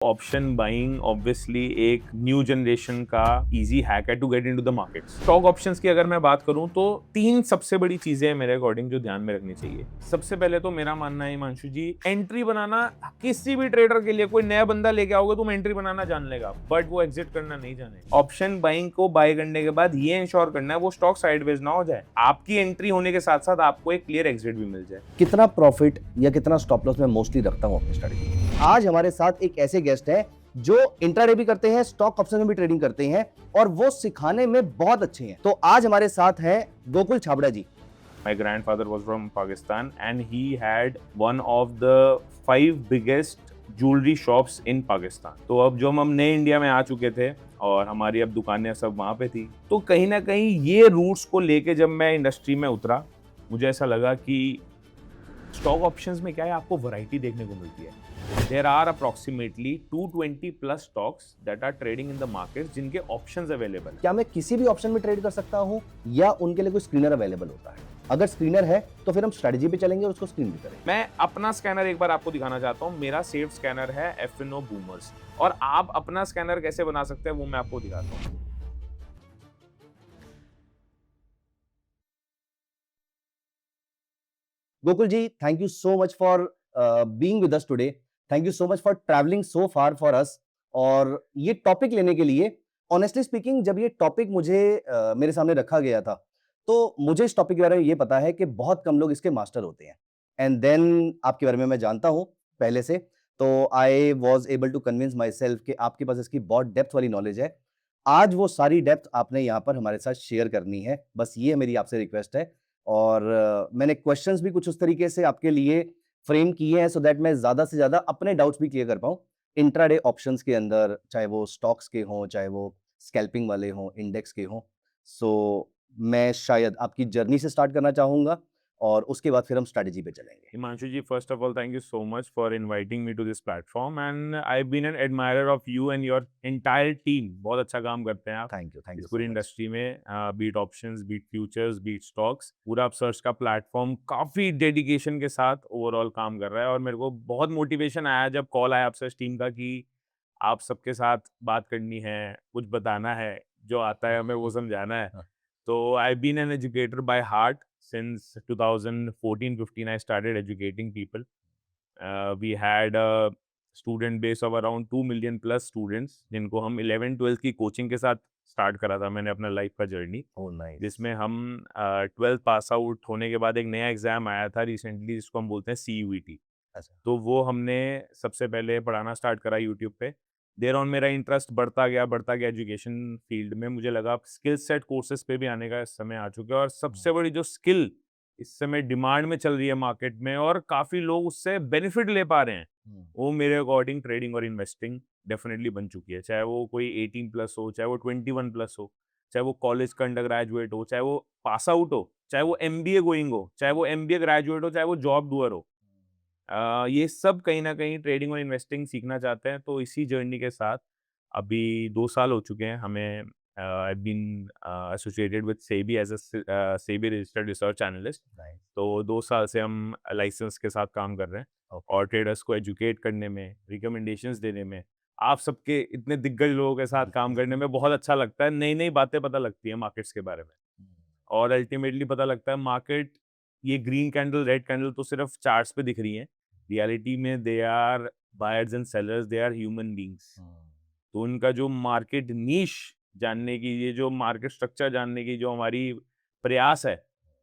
Option buying obviously एक new generation का easy hack है to get into the market. Stock options की अगर मैं बात करूं तो तीन सबसे बड़ी चीजें हैं मेरे अकॉर्डिंग जो ध्यान में रखनी चाहिए। सबसे पहले तो मेरा मानना है हिमांशु जी, एंट्री बनाना किसी भी ट्रेडर के लिए, कोई नया बंदा लेके आओगे तुम एंट्री बनाना जान लेगा, बट वो एग्जिट करना नहीं जानेगा। ऑप्शन बाइंग को बाय करने के बाद ये इंश्योर करना है वो स्टॉक साइडवेज ना हो जाए, आपकी एंट्री होने के साथ साथ आपको एक क्लियर एग्जिट भी मिल जाए। कितना प्रॉफिट या कितना स्टॉप लॉस मैं मोस्टली रखता हूं अपनी स्ट्रेटजी। आज हमारे साथ एक ऐसे गेस्ट हैं जो इंट्राडे भी करते हैं, स्टॉक ऑप्शन में भी ट्रेडिंग करते हैं और वो सिखाने में बहुत अच्छे हैं। तो आज हमारे साथ हैं गोकुल छाबड़ा जी। My grandfather was from Pakistan and he had one of the 5 biggest jewelry shops in Pakistan. तो अब जो हम नए इंडिया में आ चुके थे और हमारी अब दुकानें सब वहाँ पे थी, तो कहीं ना कहीं ये रूट्स को लेके जब मैं इंडस्ट्री में उतरा, मुझे ऐसा लगा कि स्टॉक ऑप्शंस में क्या है, आपको वैरायटी देखने को मिलती है। There are approximately 220 plus stocks that are trading in the market जिनके ऑप्शंस अवेलेबल हैं। क्या मैं किसी भी ऑप्शन में ट्रेड कर सकता हूं या उनके लिए कोई स्क्रीनर अवेलेबल होता है? अगर स्क्रीनर है तो फिर हम स्ट्रेटजी पे चलेंगे और उसको स्क्रीन भी करेंगे। मैं अपना स्कैनर एक बार आपको दिखाना चाहता हूँ। मेरा सेव्ड स्कैनर है FNO बूमर्स, और आप अपना स्कैनर कैसे बना सकते हैं वो मैं आपको दिखाता हूँ। Gokul ji, thank you so much for being with us today. Thank you so much for travelling so far for us. और ये टॉपिक लेने के लिए, ऑनेस्टली स्पीकिंग, जब ये टॉपिक मुझे मेरे सामने रखा गया था तो मुझे इस टॉपिक के बारे में ये पता है कि बहुत कम लोग इसके मास्टर होते हैं। एंड देन आपके बारे में मैं जानता हूँ पहले से, तो I was able to convince myself कि आपके पास इसकी बहुत डेप्थ वाली नॉलेज है। आज वो सारी डेप्थ आपने यहाँ पर हमारे साथ शेयर करनी है, बस ये मेरी आपसे रिक्वेस्ट है। और मैंने क्वेश्चंस भी कुछ उस तरीके से आपके लिए फ्रेम किए हैं सो दैट मैं ज़्यादा से ज़्यादा अपने डाउट्स भी क्लियर कर पाऊँ इंट्राडे ऑप्शंस के अंदर, चाहे वो स्टॉक्स के हों, चाहे वो स्कैल्पिंग वाले हों, इंडेक्स के हों। सो मैं शायद आपकी जर्नी से स्टार्ट करना चाहूँगा और उसके बाद फिर हम स्ट्रैटेजी पे चलेंगे। Himanshu ji, first of all thank you so much for inviting me to this platform and I been an admirer of you and your entire team. बहुत अच्छा काम करते हैं आप थैंक यू इस सो पूरी मच। इंडस्ट्री में। Beat options, beat futures, beat stocks, पूरा आप सर्च का प्लेटफॉर्म काफ़ी डेडिकेशन के साथ ओवरऑल काम कर रहा है, और मेरे को बहुत मोटिवेशन आया जब कॉल आया आपसे टीम का कि आप सबके साथ बात करनी है, कुछ बताना है, जो आता है हमें वो समझाना है। हाँ। So I've been an educator by heart since 2014-15. I started educating people. We had a student base of around 2 million plus students, जिनको हम 11-12 की कोचिंग के साथ स्टार्ट करा था मैंने अपना लाइफ का जर्नी, ओह नाइस। जिसमें हम 12th पास आउट होने के बाद एक नया एग्जाम आया था रिसेंटली जिसको हम बोलते हैं CUET। अच्छा। तो वो हमने सबसे पहले पढ़ाना स्टार्ट करा यूट्यूब पे। देयर ऑन मेरा इंटरेस्ट बढ़ता गया एजुकेशन फील्ड में। मुझे लगा स्किल सेट कोर्सेज पे भी आने का समय आ चुका है, और सबसे बड़ी जो स्किल इस समय डिमांड में चल रही है मार्केट में और काफ़ी लोग उससे बेनिफिट ले पा रहे हैं, वो मेरे अकॉर्डिंग ट्रेडिंग और इन्वेस्टिंग डेफिनेटली बन चुकी है। चाहे वो कोई 18 प्लस हो, चाहे वो 21 प्लस हो, चाहे वो कॉलेज का अंडर ग्रेजुएट हो, चाहे वो पास आउट हो, चाहे वो MBA गोइंग हो, चाहे वो MBA ग्रेजुएट हो, चाहे वो जॉब डूअर हो। ये सब कहीं न कहीं ट्रेडिंग और इन्वेस्टिंग सीखना चाहते हैं। तो इसी जर्नी के साथ अभी 2 साल हो चुके हैं हमें। I have been associated with SEBI as SEBI registered research analyst. Nice. तो 2 साल से हम लाइसेंस के साथ काम कर रहे हैं ओके। और ट्रेडर्स को एजुकेट करने में, रिकमेंडेशंस देने में, आप सबके इतने दिग्गज लोगों के साथ काम करने में बहुत अच्छा लगता है। नई-नई बातें पता लगती हैं मार्केट्स के बारे में, और अल्टीमेटली पता लगता है मार्केट, ये ग्रीन कैंडल, रेड कैंडल तो सिर्फ चार्ट्स पे दिख रही हैं। रियलिटी में they are buyers and sellers, they are human beings. तो उनका जो मार्केट नीश जानने की, ये जो मार्केट स्ट्रक्चर जानने की जो हमारी प्रयास है,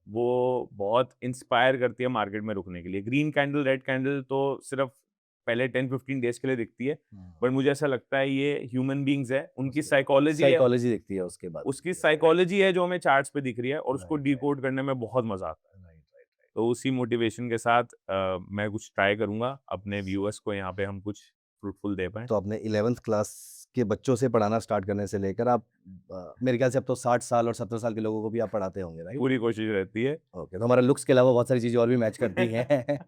वो बहुत इंस्पायर करती है मार्केट में रुकने के लिए। ग्रीन कैंडल, रेड कैंडल तो सिर्फ पहले 10-15 डेज के लिए दिखती है, बट मुझे ऐसा लगता है ये ह्यूमन बीइंग्स है, उनकी साइकोलॉजी है, साइकोलॉजी दिखती है उसके बाद। उसकी साइकोलॉजी है जो हमें चार्ट्स पे दिख रही है, और उसको राइट, डिकोड करने में बहुत मजा आता है। Right, right, right. तो उसी मोटिवेशन के साथ मैं कुछ ट्राई करूंगा अपने व्यूअर्स को यहाँ पे हम कुछ फ्रूटफुल दे पाएँ। तो आपने 11th क्लास के बच्चों से पढ़ाना स्टार्ट करने से लेकर आप मेरे ख्याल से अब तो 60 साल और 70 साल के लोगों को भी आप पढ़ाते होंगे, राइट? पूरी कोशिश रहती है। ओके, तो हमारा लुक्स के अलावा बहुत सारी चीज़ें और भी मैच करती हैं।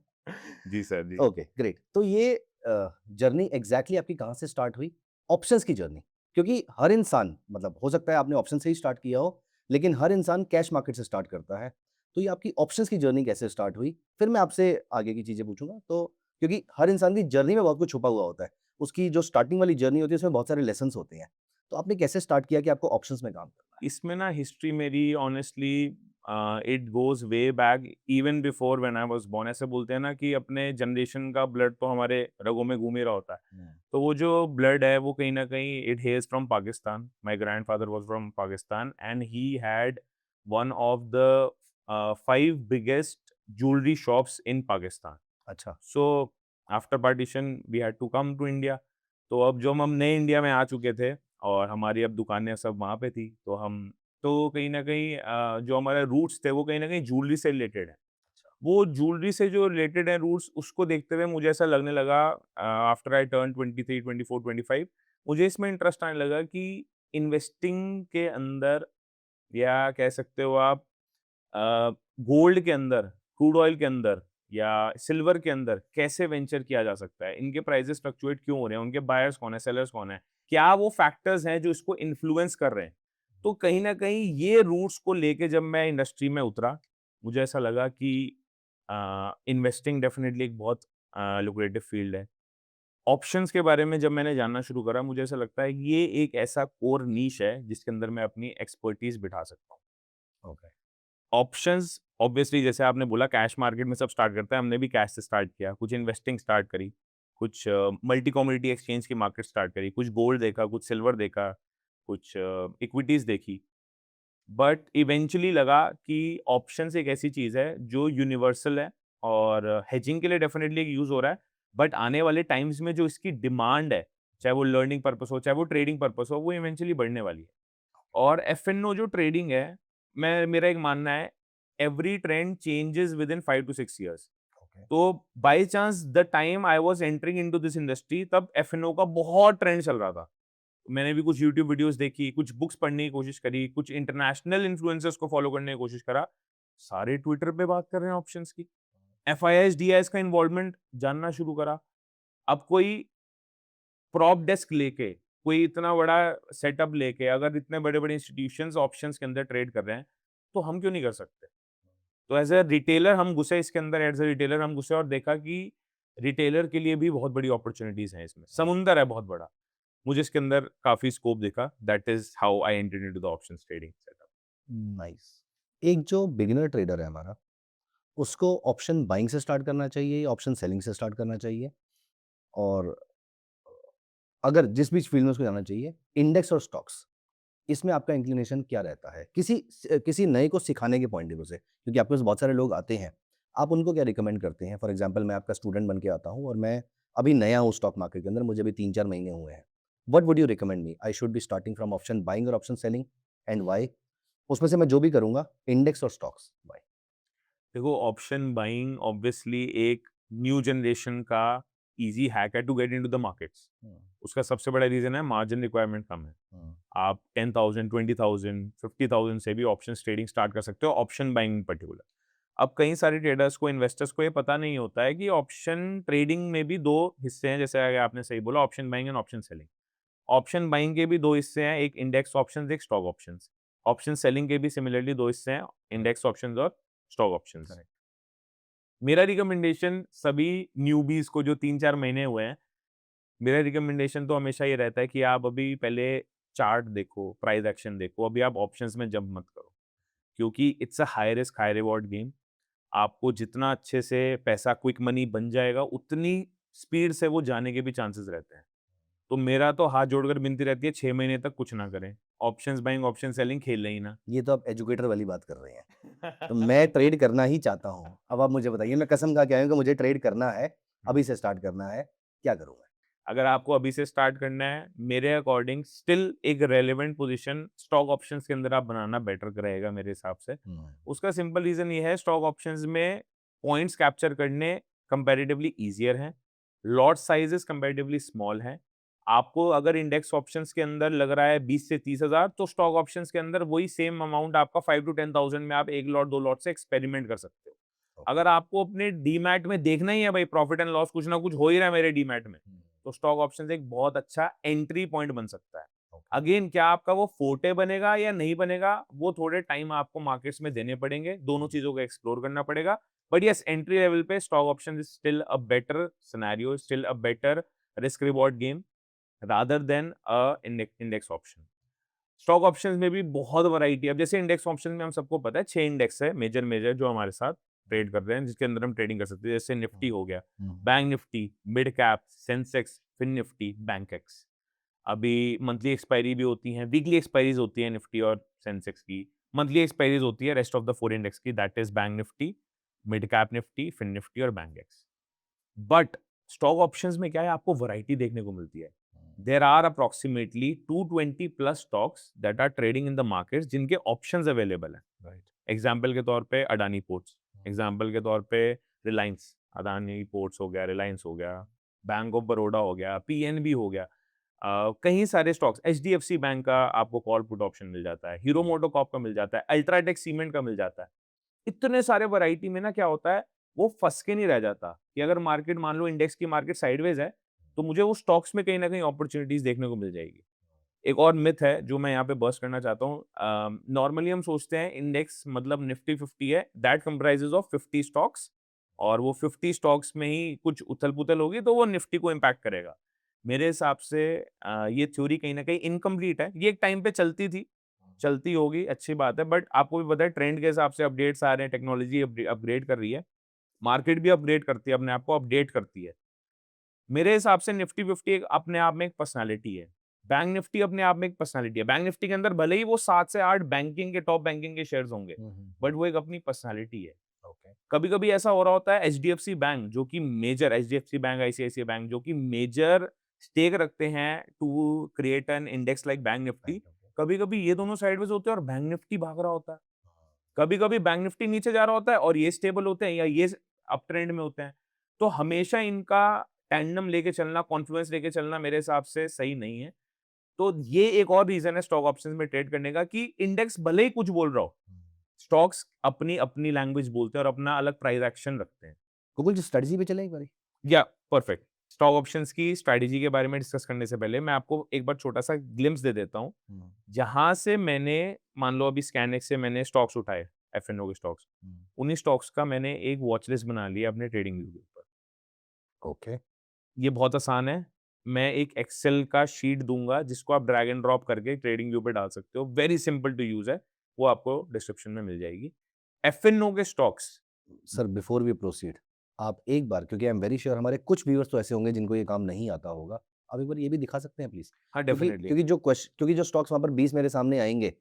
जी सर, जी। Okay, great. तो ये जर्नी एग्ज़ैक्टली आपकी कहाँ से स्टार्ट हुई? ऑप्शंस की जर्नी। क्योंकि हर इंसान, मतलब हो सकता है आपने ऑप्शन से ही स्टार्ट किया हो, लेकिन हर इंसान कैश मार्केट से स्टार्ट करता है। तो ये आपकी ऑप्शंस की जर्नी कैसे स्टार्ट हुई? फिर मैं आपसे आगे की चीज़ें पूछूँगा। तो क्योंकि हर इंसान की जर्नी में बहुत कुछ छुपा हुआ होता है। उसकी जो स्टार्टिंग वाली जर्नी होती है उसमें बहुत सारे लेसन्स होते हैं। तो आपने कैसे स्टार्ट किया कि आपको ऑप्शंस में काम करना है? इसमें ना हिस्ट्री मेरी honestly it goes way back even before when I was born. ऐसे बोलते हैं ना कि अपने जनरेशन का ब्लड तो हमारे रगों में घूम ही रहा होता है। हुँ। तो वो जो ब्लड है वो कहीं न कहीं it hails from Pakistan. My grandfather was from Pakistan and he had one of the 5 biggest jewellery shops in Pakistan. अच्छा। So after partition we had to come to India. तो अब जो हम नए इंडिया में आ चुके थे और हमारी अब दुकानें सब वहाँ पे थी, तो हम तो कहीं न कहीं जो हमारे रूट्स थे वो कहीं न कहीं ज्वेलरी से रिलेटेड है। वो ज्वेलरी से जो रिलेटेड है रूट्स, उसको देखते हुए मुझे ऐसा लगने लगा आफ्टर आई टर्न 23, 24, 25 मुझे इसमें इंटरेस्ट आने लगा कि इन्वेस्टिंग के अंदर या कह सकते हो आप गोल्ड के अंदर, क्रूड ऑयल के अंदर या सिल्वर के अंदर कैसे वेंचर किया जा सकता है? इनके प्राइसेस फ्लक्चुएट क्यों हो रहे हैं? उनके बायर्स कौन है? सेलर्स कौन है? क्या वो फैक्टर्स हैं जो इसको इन्फ्लुएंस कर रहे हैं? तो कहीं न कहीं ये रूट्स को लेके जब मैं इंडस्ट्री में उतरा, मुझे ऐसा लगा कि इन्वेस्टिंग डेफिनिटली एक बहुत लुक्रेटिव फील्ड है। ऑप्शंस के बारे में जब मैंने जानना शुरू करा, मुझे ऐसा लगता है कि ये एक ऐसा कोर नीश है जिसके अंदर मैं अपनी एक्सपर्टीज़ बिठा सकता हूँ। ओके। ऑप्शंस ऑब्वियसली जैसे आपने बोला कैश मार्केट में सब स्टार्ट करता है, हमने भी कैश से स्टार्ट किया, कुछ इन्वेस्टिंग स्टार्ट करी, कुछ मल्टी कमोडिटी एक्सचेंज की मार्केट स्टार्ट करी, कुछ गोल्ड देखा, कुछ सिल्वर देखा, कुछ इक्विटीज़ देखी। बट इवेंचुअली लगा कि ऑप्शंस एक ऐसी चीज़ है जो यूनिवर्सल है और हेजिंग के लिए डेफिनिटली यूज़ हो रहा है, बट आने वाले टाइम्स में जो इसकी डिमांड है, चाहे वो लर्निंग पर्पस हो, चाहे वो ट्रेडिंग पर्पस हो, वो इवेंचुअली बढ़ने वाली है। और एफ-एन-ओ जो ट्रेडिंग है, मैं मेरा एक मानना है, every trend changes within 5 to 6 years. Okay. तो by chance the time I was entering into this industry तब एफ-एन-ओ का बहुत ट्रेंड चल रहा था। मैंने भी कुछ यूट्यूब वीडियोज़ देखी, कुछ बुक्स पढ़ने की कोशिश करी, कुछ इंटरनेशनल इन्फ्लुएंसर्स को फॉलो करने की कोशिश करा। सारे ट्विटर पे बात कर रहे हैं ऑप्शंस की। एफआईआईज़, डीआईज़ का इन्वॉल्वमेंट जानना शुरू करा। अब कोई प्रॉप डेस्क लेके, कोई इतना बड़ा सेटअप लेके अगर इतने बड़े-बड़े इंस्टीट्यूशंस ऑप्शंस के अंदर ट्रेड कर रहे हैं, तो हम क्यों नहीं कर सकते? तो एज़ अ रिटेलर हम घुसे इसके अंदर, एज़ अ रिटेलर हम घुसे और देखा कि रिटेलर के लिए भी बहुत बड़ी अपॉर्च्युनिटीज़ हैं इसमें। समुंदर है बहुत बड़ा। मुझे इसके अंदर काफ़ी स्कोप दिखा। That is how I entered into the options trading setup. Nice. एक जो बिगिनर ट्रेडर है हमारा, उसको ऑप्शन बाइंग से स्टार्ट करना चाहिए या ऑप्शन सेलिंग से स्टार्ट करना चाहिए? और अगर जिस भी फील्ड में उसको जाना चाहिए, इंडेक्स और स्टॉक्स, इसमें आपका इंक्लिनेशन क्या रहता है? किसी नए को सिखाने के पॉइंट ऑफ व्यू से, क्योंकि आपके पास बहुत सारे लोग आते हैं, आप उनको क्या रिकमेंड करते हैं? फॉर एग्ज़ाम्पल मैं आपका स्टूडेंट बन के आता हूँ और मैं अभी नया हूँ स्टॉक मार्केट के अंदर, मुझे अभी 3-4 महीने हुए हैं। What would you recommend me? I should be starting from option buying और ऑप्शन सेलिंग एंड व्हाई? उसमें से मैं जो भी करूँगा, इंडेक्स और स्टॉक्स, व्हाई? देखो ऑप्शन बाइंग ऑब्वियसली एक न्यू जनरेशन का ईज़ी हैक है to get into the markets. हुँ, उसका सबसे बड़ा रीज़न है मार्जिन रिक्वायरमेंट कम है। हुँ, आप 10,000, 20,000, 50,000 से भी ऑप्शंस ट्रेडिंग स्टार्ट कर सकते हो, ऑप्शन बाइंग इन पर्टिकुलर। अब कई सारे ट्रेडर्स को, इन्वेस्टर्स को ये पता नहीं होता है कि ऑप्शन ट्रेडिंग में भी 2 हिस्से हैं, जैसे अगर आपने सही बोला option buying and option selling. Option buying के भी 2 हिस्से हैं, एक इंडेक्स ऑप्शंस, एक स्टॉक ऑप्शंस। ऑप्शन सेलिंग के भी सिमिलरली 2 हिस्से हैं, इंडेक्स ऑप्शंस और स्टॉक ऑप्शंस। करेक्ट। मेरा रिकमेंडेशन सभी न्यूबीज़ को जो 3-4 महीने हुए हैं, मेरा रिकमेंडेशन तो हमेशा ये रहता है कि आप अभी पहले चार्ट देखो, प्राइस एक्शन देखो, अभी आप ऑप्शंस में जंप मत करो। क्योंकि it's a high risk high reward game. आपको जितना अच्छे से पैसा क्विक मनी बन जाएगा, उतनी स्पीड से वो जाने के भी चांसेस रहते हैं। तो मेरा तो हाथ जोड़कर विनती रहती है 6 महीने तक कुछ ना करें। ऑप्शंस बाइंग, ऑप्शन सेलिंग खेलें ही ना। ये तो आप एजुकेटर वाली बात कर रहे हैं। तो मैं ट्रेड करना ही चाहता हूँ। अब आप मुझे बताइए, मैं कसम खा के आया हूँ कि मुझे ट्रेड करना है, अभी से स्टार्ट करना है, क्या करूँ मैं? अगर आपको अभी से स्टार्ट करना है, मेरे अकॉर्डिंग स्टिल एक रेलेवेंट पोजीशन स्टॉक ऑप्शंस के अंदर आप बनाना बेटर रहेगा मेरे हिसाब से। हुँ, उसका सिंपल रीज़न ये है, स्टॉक ऑप्शंस में पॉइंट्स कैप्चर करने कंपैरेटिवली ईज़ियर हैं। लॉट साइज़ेज़ कंपैरेटिवली स्मॉल हैं। आपको अगर इंडेक्स ऑप्शंस के अंदर लग रहा है 20 से 30,000 तो स्टॉक ऑप्शंस के अंदर वही सेम अमाउंट आपका 5 टू 10,000 में आप 1 लॉट 2 लॉट से एक्सपेरिमेंट कर सकते हो। ओके। अगर आपको अपने डीमैट में देखना ही है भाई प्रॉफिट एंड लॉस कुछ ना कुछ हो ही रहा है मेरे डीमैट में, हुँ, तो स्टॉक ऑप्शंस एक बहुत अच्छा एंट्री पॉइंट बन सकता है। ओके। अगेन क्या आपका वो फोर्टे बनेगा या नहीं बनेगा, वो थोड़े टाइम आपको मार्केट्स में देने पड़ेंगे, दोनों चीज़ों को एक्सप्लोर करना पड़ेगा। बट येस एंट्री लेवल पे stock option is still a better scenario, still a better risk reward game rather than a index option. Stock options में भी बहुत वैरायटी है। अब जैसे इंडेक्स ऑप्शन में हम सबको पता है 6 इंडेक्स है मेजर मेजर जो हमारे साथ ट्रेड कर रहे हैं, जिसके अंदर हम ट्रेडिंग कर सकते हैं। जैसे निफ्टी हो गया, bank Nifty, mid cap, Sensex, fin Nifty, Bankex. अभी मंथली एक्सपायरी भी होती हैं, वीकली एक्सपायरीज होती है निफ्टी और सेंसेक्स की। मंथली एक्सपायरीज होती है रेस्ट ऑफ द 4 इंडेक्स की, that is bank Nifty, mid cap Nifty, fin Nifty और bankex. But stock options में क्या है, आपको वैरायटी देखने को मिलती है। There are approximately 220 plus stocks that are trading in the markets जिनके ऑप्शंस अवेलेबल हैं। राइट। एग्जाम्पल के तौर पे अडानी पोर्ट्स, एग्जाम्पल के तौर पे रिलायंस, अडानी पोर्ट्स हो गया, रिलायंस हो गया, बैंक ऑफ बड़ौदा हो गया, पीएनबी हो गया। कई सारे स्टॉक्स, एचडीएफसी बैंक का आपको कॉल पुट ऑप्शन मिल जाता है, हीरो मोटोकॉर्प का मिल जाता है, अल्ट्राटेक सीमेंट का मिल जाता है। इतने सारे वैरायटी में ना क्या होता है, वो फंस के नहीं रह जाता कि अगर मार्केट मान लो इंडेक्स की मार्केट साइडवेज है, तो मुझे वो स्टॉक्स में कहीं ना कहीं अपॉर्चुनिटीज देखने को मिल जाएगी। एक और मिथ है जो मैं यहाँ पे बस्ट करना चाहता हूँ। नॉर्मली हम सोचते हैं इंडेक्स मतलब निफ्टी 50 है, दैट कंप्राइजेज ऑफ 50 स्टॉक्स, और वो 50 स्टॉक्स में ही कुछ उथल पुथल होगी तो वो निफ्टी को इम्पैक्ट करेगा। मेरे हिसाब से ये थ्योरी कहीं ना कहीं इनकम्प्लीट है। ये एक टाइम पे चलती थी, चलती होगी, अच्छी बात है, बट आपको भी पता है ट्रेंड के हिसाब से अपडेट्स आ रहे हैं, टेक्नोलॉजी अपग्रेड कर रही है, मार्केट भी अपग्रेड करती है, अपने आप को अपडेट करती है। मेरे हिसाब से निफ्टी 50 एक अपने आप में एक पर्सनालिटी है। बैंक निफ्टी अपने आप में एक पर्सनालिटी है। बैंक निफ्टी के अंदर भले ही वो 7 से 8 बैंकिंग के टॉप बैंकिंग के शेयर्स होंगे, बट वो एक अपनी पर्सनालिटी है। ओके। कभी-कभी ऐसा हो रहा होता है, एचडीएफसी बैंक जो कि major, HDFC Bank, ICICI Bank जो कि मेजर स्टेक रखते हैं to create an index like bank Nifty, कभी-कभी ये दोनों साइडवेज होते हैं और बैंक निफ्टी भाग रहा होता है। कभी-कभी बैंक निफ्टी नीचे जा रहा होता है और ये स्टेबल होते हैं या ये अप ट्रेंड में होते हैं। तो हमेशा इनका टैंडेम लेके चलना, कॉन्फ्लुएंस लेके चलना मेरे हिसाब से सही नहीं है। तो ये एक और रीज़न है स्टॉक ऑप्शंस में ट्रेड करने का कि इंडेक्स भले ही कुछ बोल रहा हो, स्टॉक्स अपनी-अपनी लैंग्वेज बोलते हैं और अपना अलग प्राइस एक्शन रखते हैं। गूगल जी स्ट्रेटजी पे चले एक बारी। या परफेक्ट। स्टॉक ऑप्शंस की स्ट्रैटेजी के बारे में डिस्कस करने से पहले मैं आपको एक बार छोटा-सा ग्लिम्प्स दे देता हूँ। जहाँ से मैंने, मान लो अभी स्कैनएक्स से मैंने स्टॉक्स उठाए, एफएनओ के स्टॉक्स। उन्हीं स्टॉक्स का मैंने एक वॉच लिस्ट बना लिया अपने ट्रेडिंग व्यू के ऊपर। ओके। ये बहुत आसान है। मैं एक एक्सेल का शीट दूँगा जिसको आप ड्रैग एंड ड्रॉप करके ट्रेडिंग व्यू पे डाल सकते हो। वेरी सिंपल टू यूज़ है। वो आपको डिस्क्रिप्शन में मिल जाएगी। एफएनओ के stocks. Sir before we proceed, आप एक बार, क्योंकि आई एम वेरी श्योर हमारे कुछ व्यूअर्स तो ऐसे होंगे जिनको ये काम नहीं आता होगा, आप एक बार ये भी दिखा सकते हैं प्लीज? हाँ, क्योंकि डेफिनिटली। क्योंकि जो स्टॉक्स वहाँ पर 20 मेरे सामने आएंगे,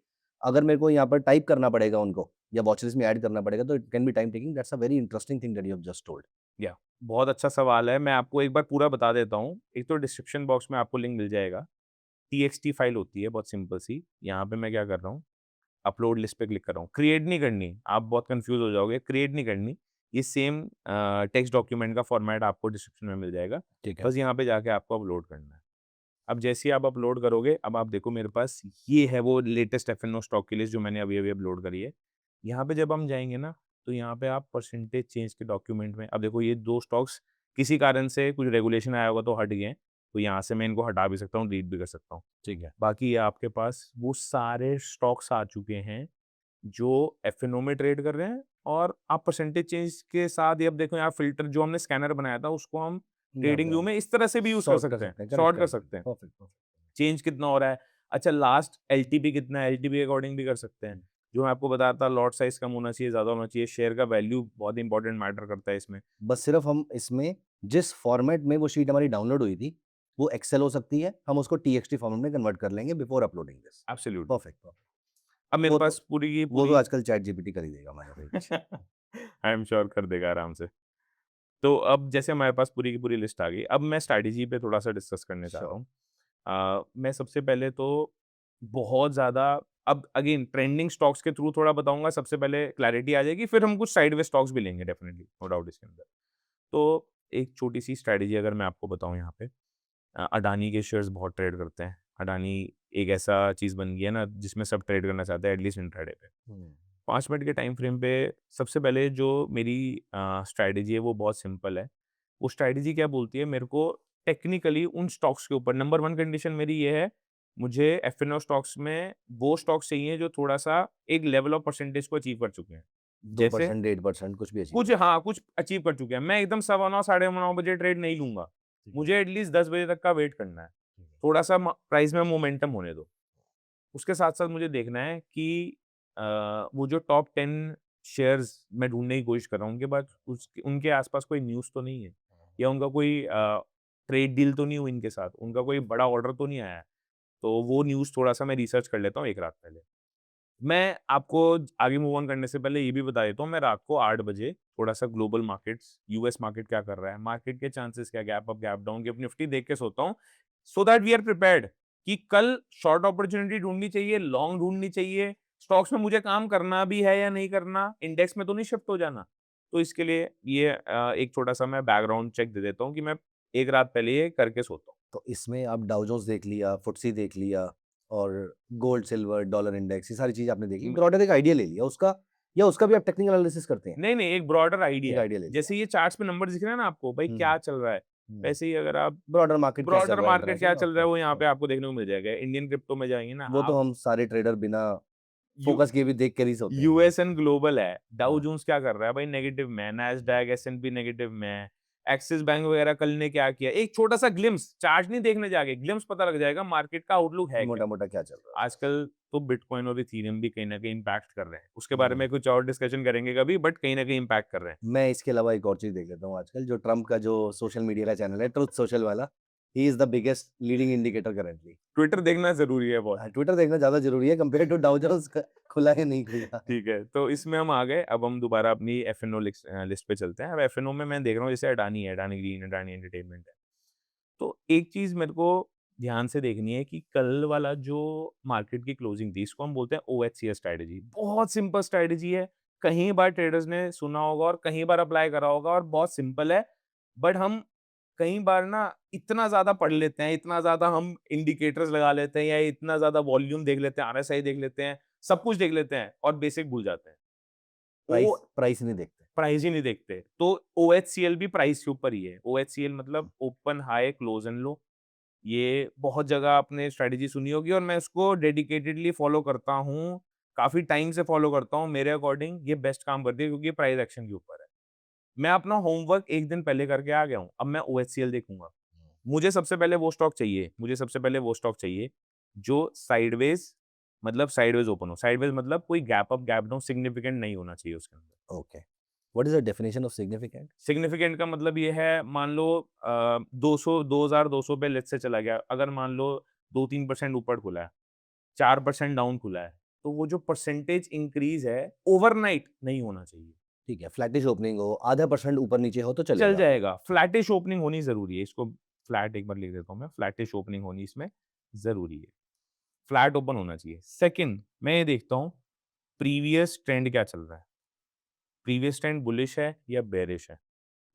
अगर मेरे को यहाँ पर टाइप करना पड़ेगा उनको या वॉच लिस्ट में ऐड करना पड़ेगा, तो it can be time taking. That's a very interesting thing that you have just told. या बहुत अच्छा सवाल है। मैं आपको एक बार पूरा बता देता हूँ। एक तो डिस्क्रिप्शन बॉक्स में आपको लिंक मिल जाएगा। टीएक्सटी फाइल होती है बहुत सिंपल सी। यहाँ पे मैं क्या कर रहा हूँ, अपलोड लिस्ट पे क्लिक कर रहा हूँ। क्रिएट नहीं करनी, आप बहुत कंफ्यूज हो जाओगे। क्रिएट नहीं करनी, ये सेम टेक्स्ट डॉक्यूमेंट का फॉर्मेट आपको डिस्क्रिप्शन में मिल जाएगा। ठीक है। बस यहाँ पे जाके आपको अपलोड करना है। अब जैसे ही आप अपलोड करोगे, अब आप देखो मेरे पास ये है वो लेटेस्ट एफएनओ स्टॉक की लिस्ट जो मैंने अभी-अभी अपलोड करी है। यहाँ पे जब हम जाएँगे ना, तो यहाँ पे आप परसेंटेज चेंज के डॉक्यूमेंट में, अब देखो ये 2 स्टॉक्स किसी कारण से कुछ रेगुलेशन आया होगा तो हट गए हैं। तो यहाँ से मैं इनको हटा भी सकता हूँ, डिलीट भी कर सकता हूँ। ठीक है। बाकी ये आपके पास वो सारे स्टॉक्स आ चुके हैं जो एफएनओ में ट्रेड कर रहे हैं, और आप परसेंटेज चेंज के साथ ये अब देखो यहाँ फ़िल्टर जो हमने स्कैनर बनाया था उसको हम यहाँ ट्रेडिंग पे व्यू आप में इस तरह से भी यूज़ कर सॉर्ट कर सकते हैं, सकते हैं। करेक्ट, सॉर्ट कर करेक्ट। सकते हैं। Perfect, perfect. चेंज कितना हो रहा है, अच्छा लास्ट एलटीपी कितना है, एलटीपी के अकॉर्डिंग भी कर सकते हैं। जो मैं आपको बता रहा था, लॉट साइज़ कम होना चाहिए, ज़्यादा होना चाहिए, शेयर का वैल्यू बहुत इंपॉर्टेंट मैटर करता है इसमें। बस सिर्फ हम इसमें जिस फॉर्मेट में वो शीट हमारी डाउनलोड हुई थी, वो एक्सेल हो सकती है, हम उसको टीएक्सटी फॉर्मेट में कन्वर्ट कर लेंगे before uploading this. Absolutely. Perfect, perfect. अब मेरे वो पास तो पूरी की वो तो पूरी आजकल चैट जीपीटी कर ही देगा हमारा कुछ। आई एम श्योर कर देगा आराम से। तो अब जैसे हमारे पास पूरी की पूरी लिस्ट आ गई, अब मैं स्ट्रैटेजी पे थोड़ा-सा डिस्कस करने चाह रहा श्योर। हूँ। मैं सबसे पहले तो बहुत ज़्यादा, अब अगेन ट्रेंडिंग स्टॉक्स के थ्रू थोड़ा बताऊँगा, सबसे पहले क्लैरिटी आ जाएगी, फिर हम कुछ साइडवेज स्टॉक्स भी लेंगे डेफिनिटली, नो डाउट इसके अंदर। तो एक छोटी-सी स्ट्रैटेजी अगर मैं आपको बताऊँ यहाँ पे, अडानी के शेयर्स बहुत ट्रेड करते हैं। अडानी एक ऐसा चीज़ बन गया है ना जिसमें सब ट्रेड करना चाहते हैं एटलीस्ट इंट्राडे पे। 5 मिनट के टाइम फ्रेम पे सबसे पहले जो मेरी स्ट्रैटेजी है वो बहुत सिंपल है। वो स्ट्रैटेजी क्या बोलती है मेरे को, टेक्निकली उन स्टॉक्स के ऊपर नंबर 1 कंडीशन मेरी ये है, मुझे एफएनओ स्टॉक्स में वो स्टॉक्स चाहिए जो थोड़ा-सा एक लेवल ऑफ परसेंटेज को अचीव कर चुके हैं। जैसे 2%, 8% कुछ भी अचीव कुछ, कर हाँ, कुछ अचीव कर चुके हैं। मैं एकदम सवा 9 साढ़े 9 बजे ट्रेड नहीं लूँगा। ठीक है, मुझे एटलीस्ट 10 बजे तक का वेट करना है। ठीक है। थोड़ा सा प्राइस में मोमेंटम होने दो। उसके साथ साथ मुझे देखना है कि वो जो टॉप 10 शेयर्स मैं ढूंढने की कोशिश कर रहा हूँ, उनके बाद उनके आसपास कोई न्यूज़ तो नहीं है, या उनका कोई ट्रेड डील तो नहीं हुई इनके साथ, उनका कोई बड़ा ऑर्डर तो नहीं आया है। तो वो न्यूज़ थोड़ा सा मैं रिसर्च कर लेता हूँ एक रात पहले। मैं आपको आगे मूव ऑन करने से पहले ये भी बता देता हूँ, मैं रात को 8 बजे थोड़ा-सा ग्लोबल मार्केट्स, यूएस मार्केट क्या कर रहा है, मार्केट के चांसेस क्या, gap up, gap down, give Nifty देख के सोता हूँ, so that we are prepared कि कल शॉर्ट अपॉर्च्युनिटी ढूँढनी चाहिए, लॉन्ग ढूँढनी चाहिए, स्टॉक्स में मुझे काम करना भी है या नहीं करना, इंडेक्स में तो नहीं शिफ्ट हो जाना। तो इसके लिए ये एक छोटा-सा मैं बैकग्राउंड चेक दे देता हूँ कि मैं एक रात पहले ये करके सोता हूँ। तो इसमें आप डाउ जोन्स देख लिया, फुट्सी देख लिया और गोल्ड, सिल्वर, डॉलर इंडेक्स ये सारी चीज़ आपने देख ली। म ब्रॉडर एक आइडिया ले लिया उसका या उसका भी आप टेक्निकल एनालिसिस करते हैं? नहीं, नहीं, एक ब्रॉडर एक आइडिया है। आइडिया ले लिया। जैसे ये चार्ट्स पे नंबर दिख रहे हैं ना आपको, भाई हुँ, क्या चल रहा है? हुँ। वैसे ही अगर आप ब्रॉडर मार्केट क्या चल ब्रॉडर रहा है मार्केट क्या इंटरनेशनल चल रहा ओके, है वो यहाँ पे ओके। आपको देखने को मिल जाएगा। इंडियन क्रिप्टो में जाएँगे ना वो तो आप, हम सारे ट्रेडर बिना यू फ़ोकस किए भी देख कर ही सोते हैं। यूएस एंड ग्लोबल है। डाउ हाँ, जोन्स क्या कर रहा है भाई, नेगेटिव में है, नैस्डैक, एस&पी नेगेटिव में है। एक्सिस बैंक वगैरह कल ने क्या किया? एक छोटा-सा ग्लिम्प्स, चार्ट नहीं देखने जाके, ग्लिम्प्स पता लग जाएगा मार्केट का आउटलुक है क्या? मोटा-मोटा क्या चल रहा है। आजकल तो बिटकॉइन और इथेरियम भी कहीं न कहीं इम्पैक्ट कर रहे हैं। उसके बारे हुँ। में कुछ और डिस्कशन करेंगे कभी, बट कहीं न कहीं इम्पैक्ट कर रहे हैं। मैं इसके अलावा एक और चीज़ देख लेता हूँ आजकल जो ट्रम्प का जो सोशल मीडिया का चैनल है ट्रुथ सोशल वाला, he is the biggest leading indicator currently. Twitter देखना ज़रूरी है बहुत। ट्विटर देखना ज़्यादा ज़रूरी है कंपेयर टू डाउ जोन्स क खुला है नहीं खुला। ठीक है, तो इसमें हम आ गए, अब हम दोबारा अपनी एफ-एन-ओ लिस्ट पे चलते हैं। अब एफ-एन-ओ में मैं देख रहा हूँ जैसे अडानी है, अडानी ग्रीन, अडानी एंटरटेनमेंट है। तो एक चीज़ मेरे को ध्यान से देखनी है कि कल वाला जो मार्केट की क्लोजिंग थी, इसको हम बोलते हैं ओएचसीएस स्ट्रैटेजी। बहुत सिंपल स्ट्रैटेजी है, कहीं बार ट्रेडर्स ने सुना होगा और कहीं बार अप्लाई करा होगा और बहुत सिंपल है। बट हम कई बार ना इतना ज़्यादा पढ़ लेते हैं, इतना ज़्यादा हम इंडिकेटर्स लगा लेते हैं या इतना ज़्यादा वॉल्यूम देख लेते हैं, आरएसआई देख लेते हैं, सब कुछ देख लेते हैं और बेसिक भूल जाते हैं। ओ प्राइस नहीं देखते। प्राइस ही नहीं देखते। तो ओएचसीएल भी प्राइस के ऊपर ही है। ओएचसीएल मतलब open, high, close and low. ये बहुत जगह आपने स्ट्रैटेजी सुनी होगी और मैं इसको डेडिकेटेडली फॉलो करता हूँ। काफ़ी टाइम से फॉलो करता हूँ। मेरे अकॉर्डिंग ये बेस्ट काम करती है क्योंकि ये प्राइस एक्शन के ऊपर है। मैं अपना होमवर्क 1 दिन पहले करके आ गया हूँ। अब मैं ओएचसीएल देखूँगा। मुझे सबसे पहले वो स्टॉक चाहिए जो साइडवेज़, मतलब साइडवेज़ ओपन हो। साइडवेज़ मतलब कोई gap up, gap down significant नहीं होना चाहिए उसके अंदर। Okay. What is the definition of significant? Significant का मतलब ये है, मान लो 200 2200 पे लेट्स से चला गया। अगर मान लो 2-3% ऊपर खुला है, 4% डाउन खुला है, तो वो जो परसेंटेज इंक्रीज़ है, ओवरनाइट नहीं होना चाहिए। ठीक है, फ्लैटिश ओपनिंग हो, आधा परसेंट ऊपर-नीचे हो तो चल चलेगा। जाएगा, फ्लैटिश ओपनिंग होनी ज़रूरी है। इसको फ्लैट एक बार लिख देता हूँ मैं, फ्लैटिश ओपनिंग होनी इसमें ज़रूरी है। फ्लैट ओपन होना चाहिए। सेकंड, मैं ये देखता हूँ प्रीवियस ट्रेंड क्या चल रहा है। प्रीवियस ट्रेंड बुलिश है या बेयरिश है?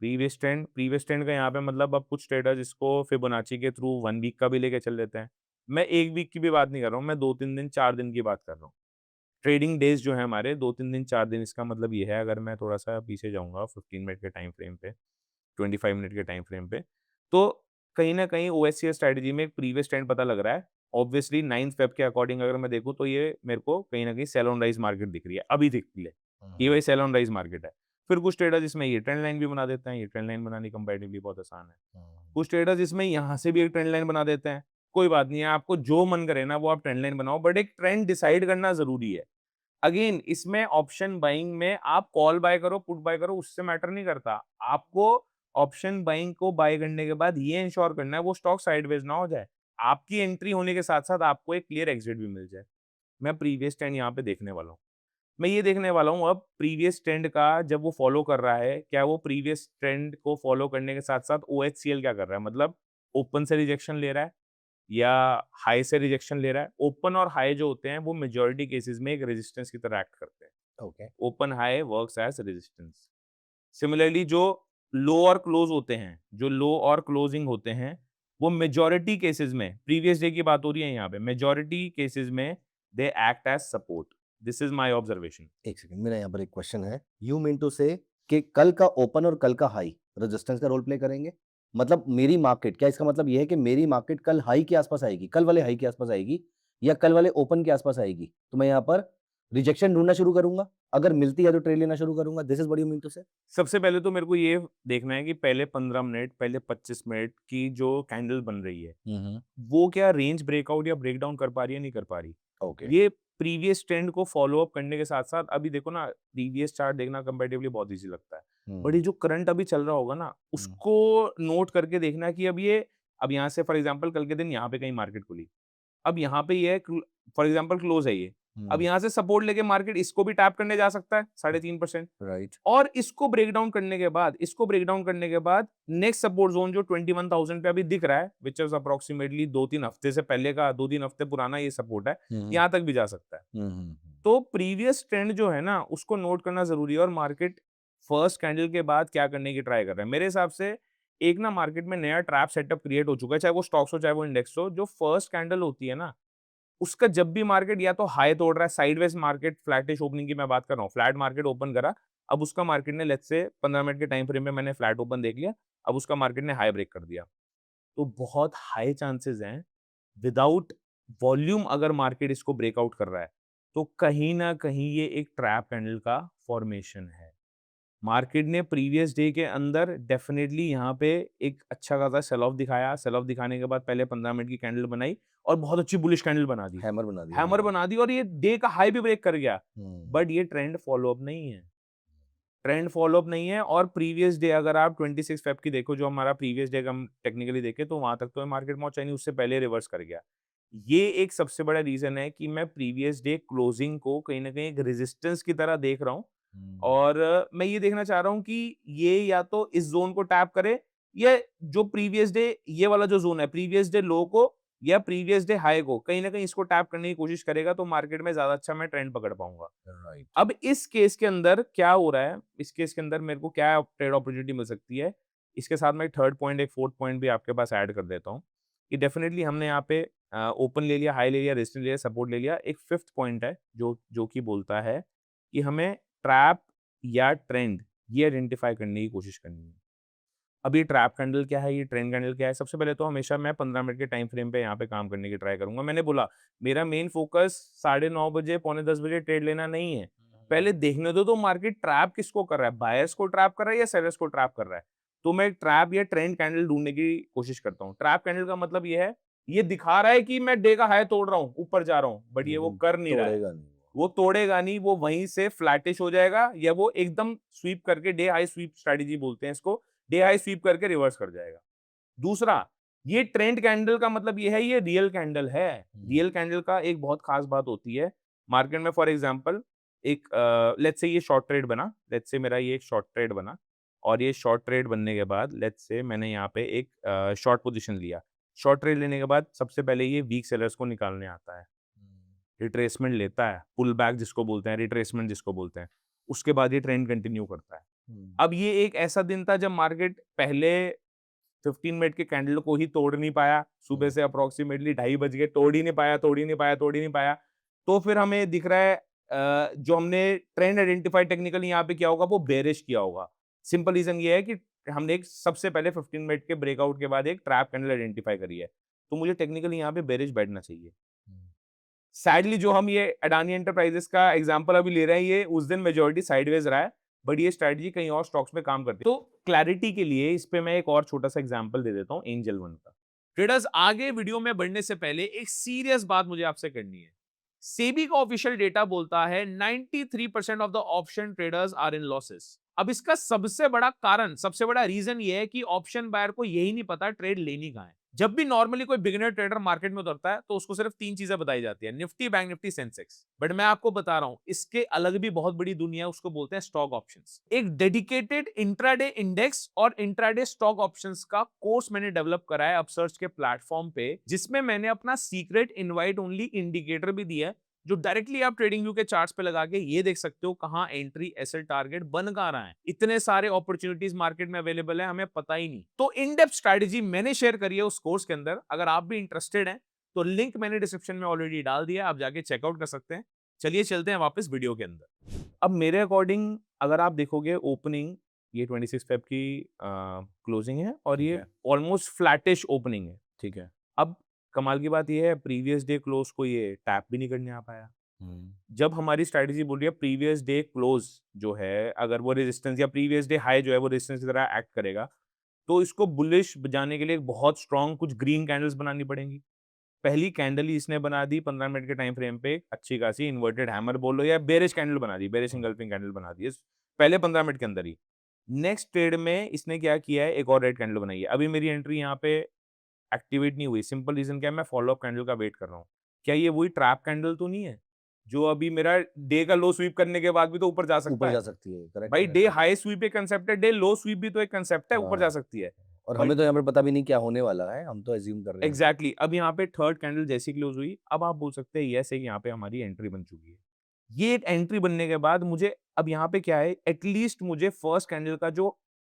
प्रीवियस ट्रेंड का यहाँ पे मतलब अब कुछ ट्रेडर्स इसको फिबोनाची के थ्रू 1 वीक का भी लेके चल लेते हैं। मैं 1 वीक की भी बात नहीं कर रहा हूँ, मैं 2-3 दिन, 4 दिन की बात कर रहा हूँ। ट्रेडिंग डेज़ जो है हमारे 2-3 दिन, 4 दिन, इसका मतलब ये है, अगर मैं थोड़ा-सा पीछे जाऊँगा 15 मिनट के टाइम फ्रेम पे, 25 मिनट के टाइम फ्रेम पे, तो कहीं न कहीं ओएससीएस स्ट्रैटेजी में एक प्रीवियस ट्रेंड पता लग रहा है। ऑब्वियसली 9th फ़ेब के अकॉर्डिंग अगर मैं देखूँ तो ये मेरे को कहीं न कहीं सेल ऑन राइज़ मार्केट दिख रही है, अभी दिख रही है। ये हुँ, वही सेल ऑन राइज़ मार्केट है। फिर कुछ ट्रेडर्स इसमें ये ट्रेंड लाइन भी बना देते हैं, ये ट्रेंड लाइन बनानी कंपैरेटिवली बहुत आसान है। हुँ। कुछ ट्रेडर्स इसमें यहाँ से भी एक ट्रेंड लाइन बना देते हैं। कोई बात नहीं है, आपको जो मन करे ना वो आप ट्रेंड लाइन बनाओ, बट एक ट्रेंड डिसाइड करना ज़रूरी है। अगेन इसमें ऑप्शन बाइंग में आप कॉल बाय करो, पुट बाय करो, उससे मैटर नहीं करता। आपको ऑप्शन बाइंग को बाय करने के बाद ये इंश्योर करना है वो स्टॉक साइडवेज ना हो जाए। आपकी एंट्री होने के साथ-साथ आपको एक क्लियर एग्जिट भी मिल जाए। मैं प्रीवियस ट्रेंड यहाँ पे देखने वाला हूँ। मैं ये देखने वाला हूँ अब प्रीवियस ट्रेंड का जब वो फॉलो कर रहा है, क्या वो प्रीवियस ट्रेंड को फॉलो करने के साथ-साथ ओएचसीएल क्या कर रहा है? मतलब ओपन से रिजेक्शन ले रहा है या हाई से रिजेक्शन ले रहा है? ओपन और हाई जो होते हैं वो मेजॉरिटी केसेस में एक रेजिस्टेंस की तरह एक्ट करते हैं। Okay, open high works as resistance. Similarly जो लो और क्लोज होते हैं, जो लो और क्लोजिंग होते हैं, वो मेजॉरिटी केसेस में, प्रीवियस डे की बात हो रही है यहाँ पे, मेजॉरिटी केसेस में they act as support. This is my observation. 1 second मेरा यहाँ पर एक क्वेश्चन है। यू मीन टू से कि कल का ओपन और कल का हाई रेजिस्टेंस का रोल प्ले करेंगे? मतलब मेरी मार्केट क्या इसका मतलब ये है कि मेरी मार्केट कल हाई के आसपास आएगी, कल वाले हाई के आसपास आएगी या कल वाले ओपन के आसपास आएगी? तो मैं यहाँ पर रिजेक्शन ढूंढना शुरू करूंगा, अगर मिलती है तो ट्रेड लेना शुरू करूंगा, this is what you mean to say? सबसे पहले तो मेरे को ये देखना है कि पहले 15 मिनट, पहले 25 मिनट की जो कैंडल बन रही है, वो क्या रेंज ब्रेकआउट या ब्रेकडाउन कर पा रही है, नहीं कर पा रही। ओके। ये प्रीवियस ट्रेंड को फॉलो अप करने के साथ-साथ अभी देखो ना, प्रीवियस चार्ट देखना कंपैरेटिवली बहुत ईज़ी लगता है। बट ये जो करंट अभी चल रहा होगा ना, उसको नोट करके देखना कि अब यहाँ से फॉर एग्ज़ाम्पल कल के दिन यहाँ पे कहीं मार्केट खुली। अब यहाँ पे ये है फॉर एग्ज़ाम्पल क्लोज़ है ये। अब यहाँ से सपोर्ट लेके मार्केट इसको भी टैप करने जा सकता है 3.5% राइट। और इसको ब्रेक डाउन करने के बाद नेक्स्ट सपोर्ट ज़ोन जो 21,000 पे अभी दिख रहा है, व्हिच इज़ अप्रॉक्सिमेटली 2-3 हफ्ते से पहले का 2-3 हफ्ते पुराना ये सपोर्ट है, यहाँ तक भी जा सकता है। तो प्रीवियस ट्रेंड जो है ना, उसको नोट करना ज़रूरी है और मार्केट फर्स्ट कैंडल के बाद क्या करने की ट्राई कर रहा है। मेरे हिसाब से एक ना मार्केट में नया ट्रैप सेटअप क्रिएट हो चुका है, चाहे वो स्टॉक्स हो, चाहे वो इंडेक्स हो। जो फर्स्ट कैंडल होती है ना, उसका जब भी मार्केट या तो हाई तोड़ रहा है, साइडवेज मार्केट, फ्लैटिश ओपनिंग की मैं बात कर रहा हूँ, फ्लैट मार्केट ओपन करा, अब उसका मार्केट ने लेट्स से 15 मिनट के टाइम फ्रेम में मैंने फ्लैट ओपन देख लिया, अब उसका मार्केट ने हाई ब्रेक कर दिया। तो बहुत हाई चांसेस हैं, विदाउट वॉल्यूम अगर मार्केट इसको ब्रेकआउट कर रहा है, तो कहीं न कहीं ये एक ट्रैप कैंडल का फॉर्मेशन है। मार्केट ने प्रीवियस डे के अंदर डेफिनिटली यहाँ पे एक अच्छा खासा सेल ऑफ दिखाया, सेल ऑफ दिखाने के बाद पहले 15 मिनट की कैंडल बनाई और बहुत अच्छी बुलिश कैंडल बना दी। हैमर बना दिया। हैमर बना दी और ये डे का हाई भी ब्रेक कर गया। बट ये ट्रेंड फॉलो अप नहीं है। ट्रेंड फॉलो अप नहीं है और प्रीवियस डे अगर आप 26 फेब की देखो, जो हमारा प्रीवियस डे का हम टेक्निकली देखें, तो वहां तक तो मार्केट पहुंचा नहीं, उससे पहले रिवर्स कर गया। ये एक सबसे बड़ा रीजन है कि मैं प्रीवियस डे क्लोजिंग को कहीं ना कहीं एक रेजिस्टेंस की तरह देख रहा हूँ और मैं ये देखना चाह रहा हूँ कि ये या तो इस जोन को टैप करे या जो प्रीवियस डे ये वाला जो जोन है, प्रीवियस डे लो को या प्रीवियस डे हाई को कहीं ना कहीं इसको टैप करने की कोशिश करेगा, तो मार्केट में ज्यादा अच्छा मैं ट्रेंड पकड़ पाऊंगा। राइट। अब इस केस के अंदर क्या हो रहा है, इस केस के अंदर मेरे को क्या ट्रेड अपॉर्चुनिटी मिल सकती है, इसके साथ मैं एक थर्ड पॉइंट, एक फोर्थ पॉइंट भी आपके पास ऐड कर देता हूँ कि डेफिनेटली हमने यहाँ पे ओपन ले लिया, हाई ले लिया, रेजिस्टेंस ले लिया, सपोर्ट ले लिया। एक फिफ्थ पॉइंट है जो जो कि बोलता है कि हमें ट्रैप या ट्रेंड ये आइडेंटिफाई करने की कोशिश करनी है। अब ये ट्रैप कैंडल क्या है, ये ट्रेंड कैंडल क्या है? सबसे पहले तो हमेशा मैं 15 मिनट के टाइम फ्रेम पे यहाँ पे काम करने की ट्राई करूंगा। मैंने बोला मेरा मेन फोकस 9:30 बजे, पौने 10 बजे ट्रेड लेना नहीं है। पहले देखने दो तो मार्केट ट्रैप किसको कर रहा है, बायर्स को ट्रैप कर रहा है या सेलर्स को ट्रैप कर रहा है। तो मैं ट्रैप या ट्रेंड कैंडल ढूंढने की कोशिश करता हूँ। ट्रैप कैंडल का मतलब ये है, ये दिखा रहा है कि मैं डे का हाई तोड़ रहा हूँ, ऊपर जा रहा हूँ, बट ये वो कर नहीं रहा है। तोड़ेगा नहीं वो तोड़ेगा नहीं, वो वहीं से फ्लैटिश हो जाएगा या वो एकदम स्वीप करके, डे हाई स्वीप स्ट्रेटजी बोलते हैं इसको, डे हाई स्वीप करके रिवर्स कर जाएगा। दूसरा, ये ट्रेंड कैंडल का मतलब ये है, ये रियल कैंडल है। रियल कैंडल का एक बहुत खास बात होती है मार्केट में। फॉर एग्जांपल एक लेट्स से ये शॉर्ट ट्रेड बना, लेट्स से मेरा ये एक शॉर्ट ट्रेड बना और ये शॉर्ट ट्रेड बनने के बाद लेट्स से मैंने यहाँ पे एक शॉर्ट पोजीशन लिया। शॉर्ट ट्रेड लेने के बाद सबसे पहले ये वीक सेलर्स को निकालने आता है, रिट्रेसमेंट लेता है, पुल बैक जिसको बोलते हैं, रिट्रेसमेंट जिसको बोलते हैं, उसके बाद ये ट्रेंड कंटिन्यू करता है। अब ये एक ऐसा दिन था जब मार्केट पहले 15 मिनट के कैंडल को ही तोड़ नहीं पाया, सुबह से अप्रॉक्सिमेटली 2:30 बज गए, तोड़ ही नहीं पाया, तोड़ ही नहीं पाया, तोड़ ही नहीं पाया। तो फिर हमें दिख रहा है जो हमने ट्रेंड आइडेंटिफाई टेक्निकली यहाँ पे किया होगा वो बेरिश किया होगा। सिंपल रीजन ये है कि हमने एक सबसे पहले 15 मिनट के ब्रेकआउट के बाद एक ट्रैप कैंडल आइडेंटिफाई करी है, तो मुझे टेक्निकली यहाँ पे बेरिश बैठना चाहिए। सैडली जो हम ये अडानी एंटरप्राइजेस का एग्जांपल अभी ले रहे हैं, ये उस दिन मेजॉरिटी साइडवेज रहा है, बट ये स्ट्रेटजी कहीं और स्टॉक्स में काम करती है। तो क्लैरिटी के लिए इस पे मैं एक और छोटा सा एग्जांपल दे देता हूँ एंजल वन का। ट्रेडर्स, आगे वीडियो में बढ़ने से पहले एक सीरियस बात मुझे आपसे करनी है। सेबी का ऑफिशियल डेटा बोलता है 93% of the option traders are in losses. अब इसका सबसे बड़ा कारण, सबसे बड़ा रीजन ये है कि ऑप्शन बायर को यही नहीं पता ट्रेड लेनी कहां है। जब भी नॉर्मली कोई बिगिनर ट्रेडर मार्केट में उतरता है तो उसको सिर्फ 3 चीजें बताई जाती है, Nifty, bank Nifty, Sensex. But मैं आपको बता रहा हूं, इसके अलग भी बहुत बड़ी दुनिया है, उसको बोलते हैं स्टॉक ऑप्शंस। एक डेडिकेटेड इंट्राडे इंडेक्स और इंट्राडे स्टॉक ऑप्शंस का कोर्स मैंने डेवलप करा है अपसर्च के प्लेटफॉर्म पे, जिसमें मैंने अपना सीक्रेट इनवाइट ओनली इंडिकेटर भी दिया है, जो डायरेक्टली आप ट्रेडिंग व्यू के चार्ट्स पे लगा के ये देख सकते हो कहां एंट्री एसएल टारगेट बन कहां रहा है। इतने सारे अपॉर्चुनिटीज मार्केट में अवेलेबल है, हमें पता ही नहीं। तो इन डेप्थ स्ट्रेटजी मैंने शेयर करी है उस कोर्स के अंदर। अगर आप भी इंटरेस्टेड हैं तो लिंक मैंने डिस्क्रिप्शन में ऑलरेडी डाल दिया है, आप जाके चेकआउट कर सकते हैं। चलिए चलते हैं वापस वीडियो के अंदर। अब मेरे अकॉर्डिंग अगर आप देखोगे ओपनिंग, ये 26 फेब की क्लोजिंग है और ये ऑलमोस्ट फ्लैटिश ओपनिंग है। ठीक है। अब कमाल की बात यह है, प्रीवियस डे क्लोज को ये टैप भी नहीं करने आ पाया। जब हमारी स्ट्रैटेजी बोल रही है प्रीवियस डे क्लोज जो है, अगर वो रेजिस्टेंस या प्रीवियस डे हाई जो है वो रेजिस्टेंस की तरह एक्ट करेगा, तो इसको बुलिश जाने के लिए बहुत स्ट्रॉन्ग कुछ ग्रीन कैंडल्स बनानी पड़ेंगी। पहली कैंडल ही इसने बना दी 15 मिनट के टाइम फ्रेम पे, अच्छी खासी इन्वर्टेड हैमर बोल लो या बेरिश कैंडल बना दी, बेरिश इंगल्फिंग कैंडल बना दी पहले 15 मिनट के अंदर ही। नेक्स्ट ट्रेड में इसने क्या किया है, एक और रेड कैंडल बनाई है। अभी मेरी एंट्री यहाँ पे एक्टिवेट नहीं हुई, सिंपल रीजन क्या है, मैं फॉलो अप कैंडल का वेट कर रहा हूँ। क्या ये वही ट्रैप कैंडल तो नहीं है जो अभी मेरा डे का लो स्वीप करने के बाद भी तो ऊपर जा सकता ऊपर जा है? सकती है, करेक्ट, भाई correct, day correct. High sweep एक कंसेप्ट है, डे लो स्वीप भी तो एक कंसेप्ट है, ऊपर जा हाँ, सकती है। और बट हमें तो यहाँ पर पता भी नहीं क्या होने वाला है, हम तो अज़्यूम कर रहे हैं। एग्जैक्टली अब यहाँ पे थर्ड कैंडल जैसी क्लोज हुई, अब आप बोल सकते हैं यस है कि यहाँ पे हमारी एंट्री बन चुकी है। ये एक एंट्री बनने के बाद मुझे अब यहाँ पे क्या है, एटलीस्ट मुझे फर्स्ट कैंडल का जो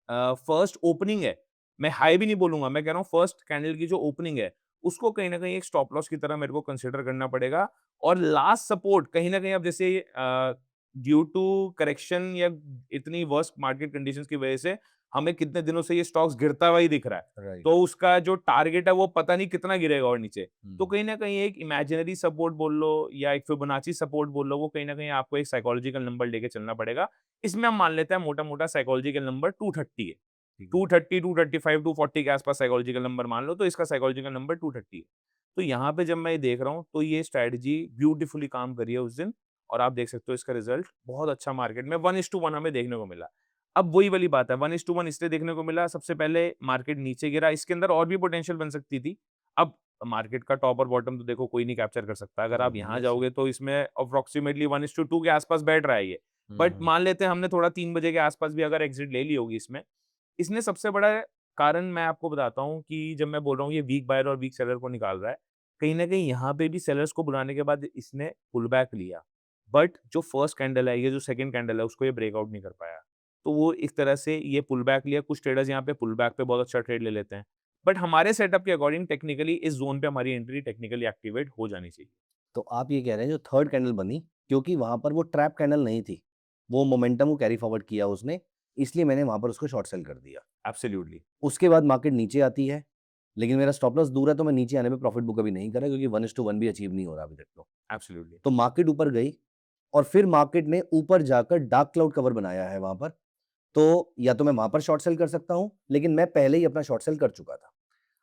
फर्स्ट ओपनिंग है, मैं हाई भी नहीं बोलूंगा, मैं कह रहा हूँ फर्स्ट कैंडल की जो ओपनिंग है उसको कहीं ना कहीं एक स्टॉप लॉस की तरह मेरे को कंसिडर करना पड़ेगा। और लास्ट सपोर्ट कहीं ना कहीं अब जैसे ड्यू टू करेक्शन या इतनी वर्स्ट मार्केट कंडीशंस की वजह से हमें कितने दिनों से ये स्टॉक्स गिरता हुआ ही दिख रहा है, राइट। तो उसका जो टारगेट है वो पता नहीं कितना गिरेगा और नीचे। तो हुँ। कहीं न कहीं एक इमेजिनरी सपोर्ट बोल लो या एक फिबोनाची सपोर्ट बोल लो, वो कहीं न कहीं आपको एक साइकोलॉजिकल नंबर लेके चलना पड़ेगा। इसमें हम मान लेते हैं मोटा-मोटा साइकोलॉजिकल नंबर 230 है। ठीक है। 230, 235, 240 के आस-पास साइकोलॉजिकल नंबर मान लो, तो इसका साइकोलॉजिकल नंबर 230 है। तो यहाँ पे जब मैं ये देख रहा हूँ, तो ये स्ट्रैटेजी ब्यूटीफुली काम करी है उस दिन और आप देख सकते हो इसका रिजल्ट बहुत अच्छा मार्केट में 1:1 हमें देखने को मिला। अब वही वाली बात है, 1:1 इसलिए देखने को मिला, सबसे पहले मार्केट नीचे गिरा, इसके अंदर और भी पोटेंशियल बन सकती थी। अब मार्केट का टॉप और बॉटम तो देखो कोई नहीं कैप्चर कर सकता। अगर आप यहाँ ऑब्वियस है। जाओगे तो इसमें अप्रॉक्सिमेटली 1:2 के आसपास बैठ रहा है ये। बट हुँ। मान लेते हैं हमने थोड़ा 3 बजे के आसपास भी अगर एग्जिट ले ली होगी इसमें। इसने सबसे बड़ा कारण मैं आपको बताता हूँ कि जब मैं बोल रहा हूँ ये वीक बायर और वीक सेलर को निकाल रहा है, कहीं न कहीं यहाँ पे भी सेलर्स को बुलाने के बाद इसने पुल बैक लिया। बट जो फर्स्ट कैंडल है, ये जो सेकंड कैंडल है, उसको ये ब्रेकआउट नहीं कर पाया। तो वो एक तरह से ये पुल बैक लिया, कुछ ट्रेडर्स यहाँ पे पुल बैक पे बहुत अच्छा ट्रेड ले लेते हैं। बट हमारे सेटअप के अकॉर्डिंग टेक्निकली इस ज़ोन पे हमारी एंट्री टेक्निकली एक्टिवेट हो जानी चाहिए। तो आप ये कह रहे हैं जो थर्ड कैंडल बनी, क्योंकि वहाँ पर वो ट्रैप कैंडल नहीं थी, वो मोमेंटम को कैरी फॉरवर्ड किया उसने, इसलिए मैंने वहाँ पर उसको शॉर्ट सेल कर दिया। एब्सोल्युटली, उसके बाद मार्केट नीचे आती है, लेकिन मेरा स्टॉप लॉस दूर है, तो मैं नीचे आने पे प्रॉफिट बुक अभी नहीं करा, क्योंकि 1:1 भी अचीव नहीं हो रहा अभी तक तो। एब्सोल्युटली। तो मार्केट ऊपर गई और फिर मार्केट ने ऊपर जाकर डार्क क्लाउड कवर बनाया है वहाँ पर। तो या तो मैं वहाँ पर शॉर्ट सेल कर सकता हूँ, लेकिन मैं पहले ही अपना शॉर्ट सेल कर चुका था।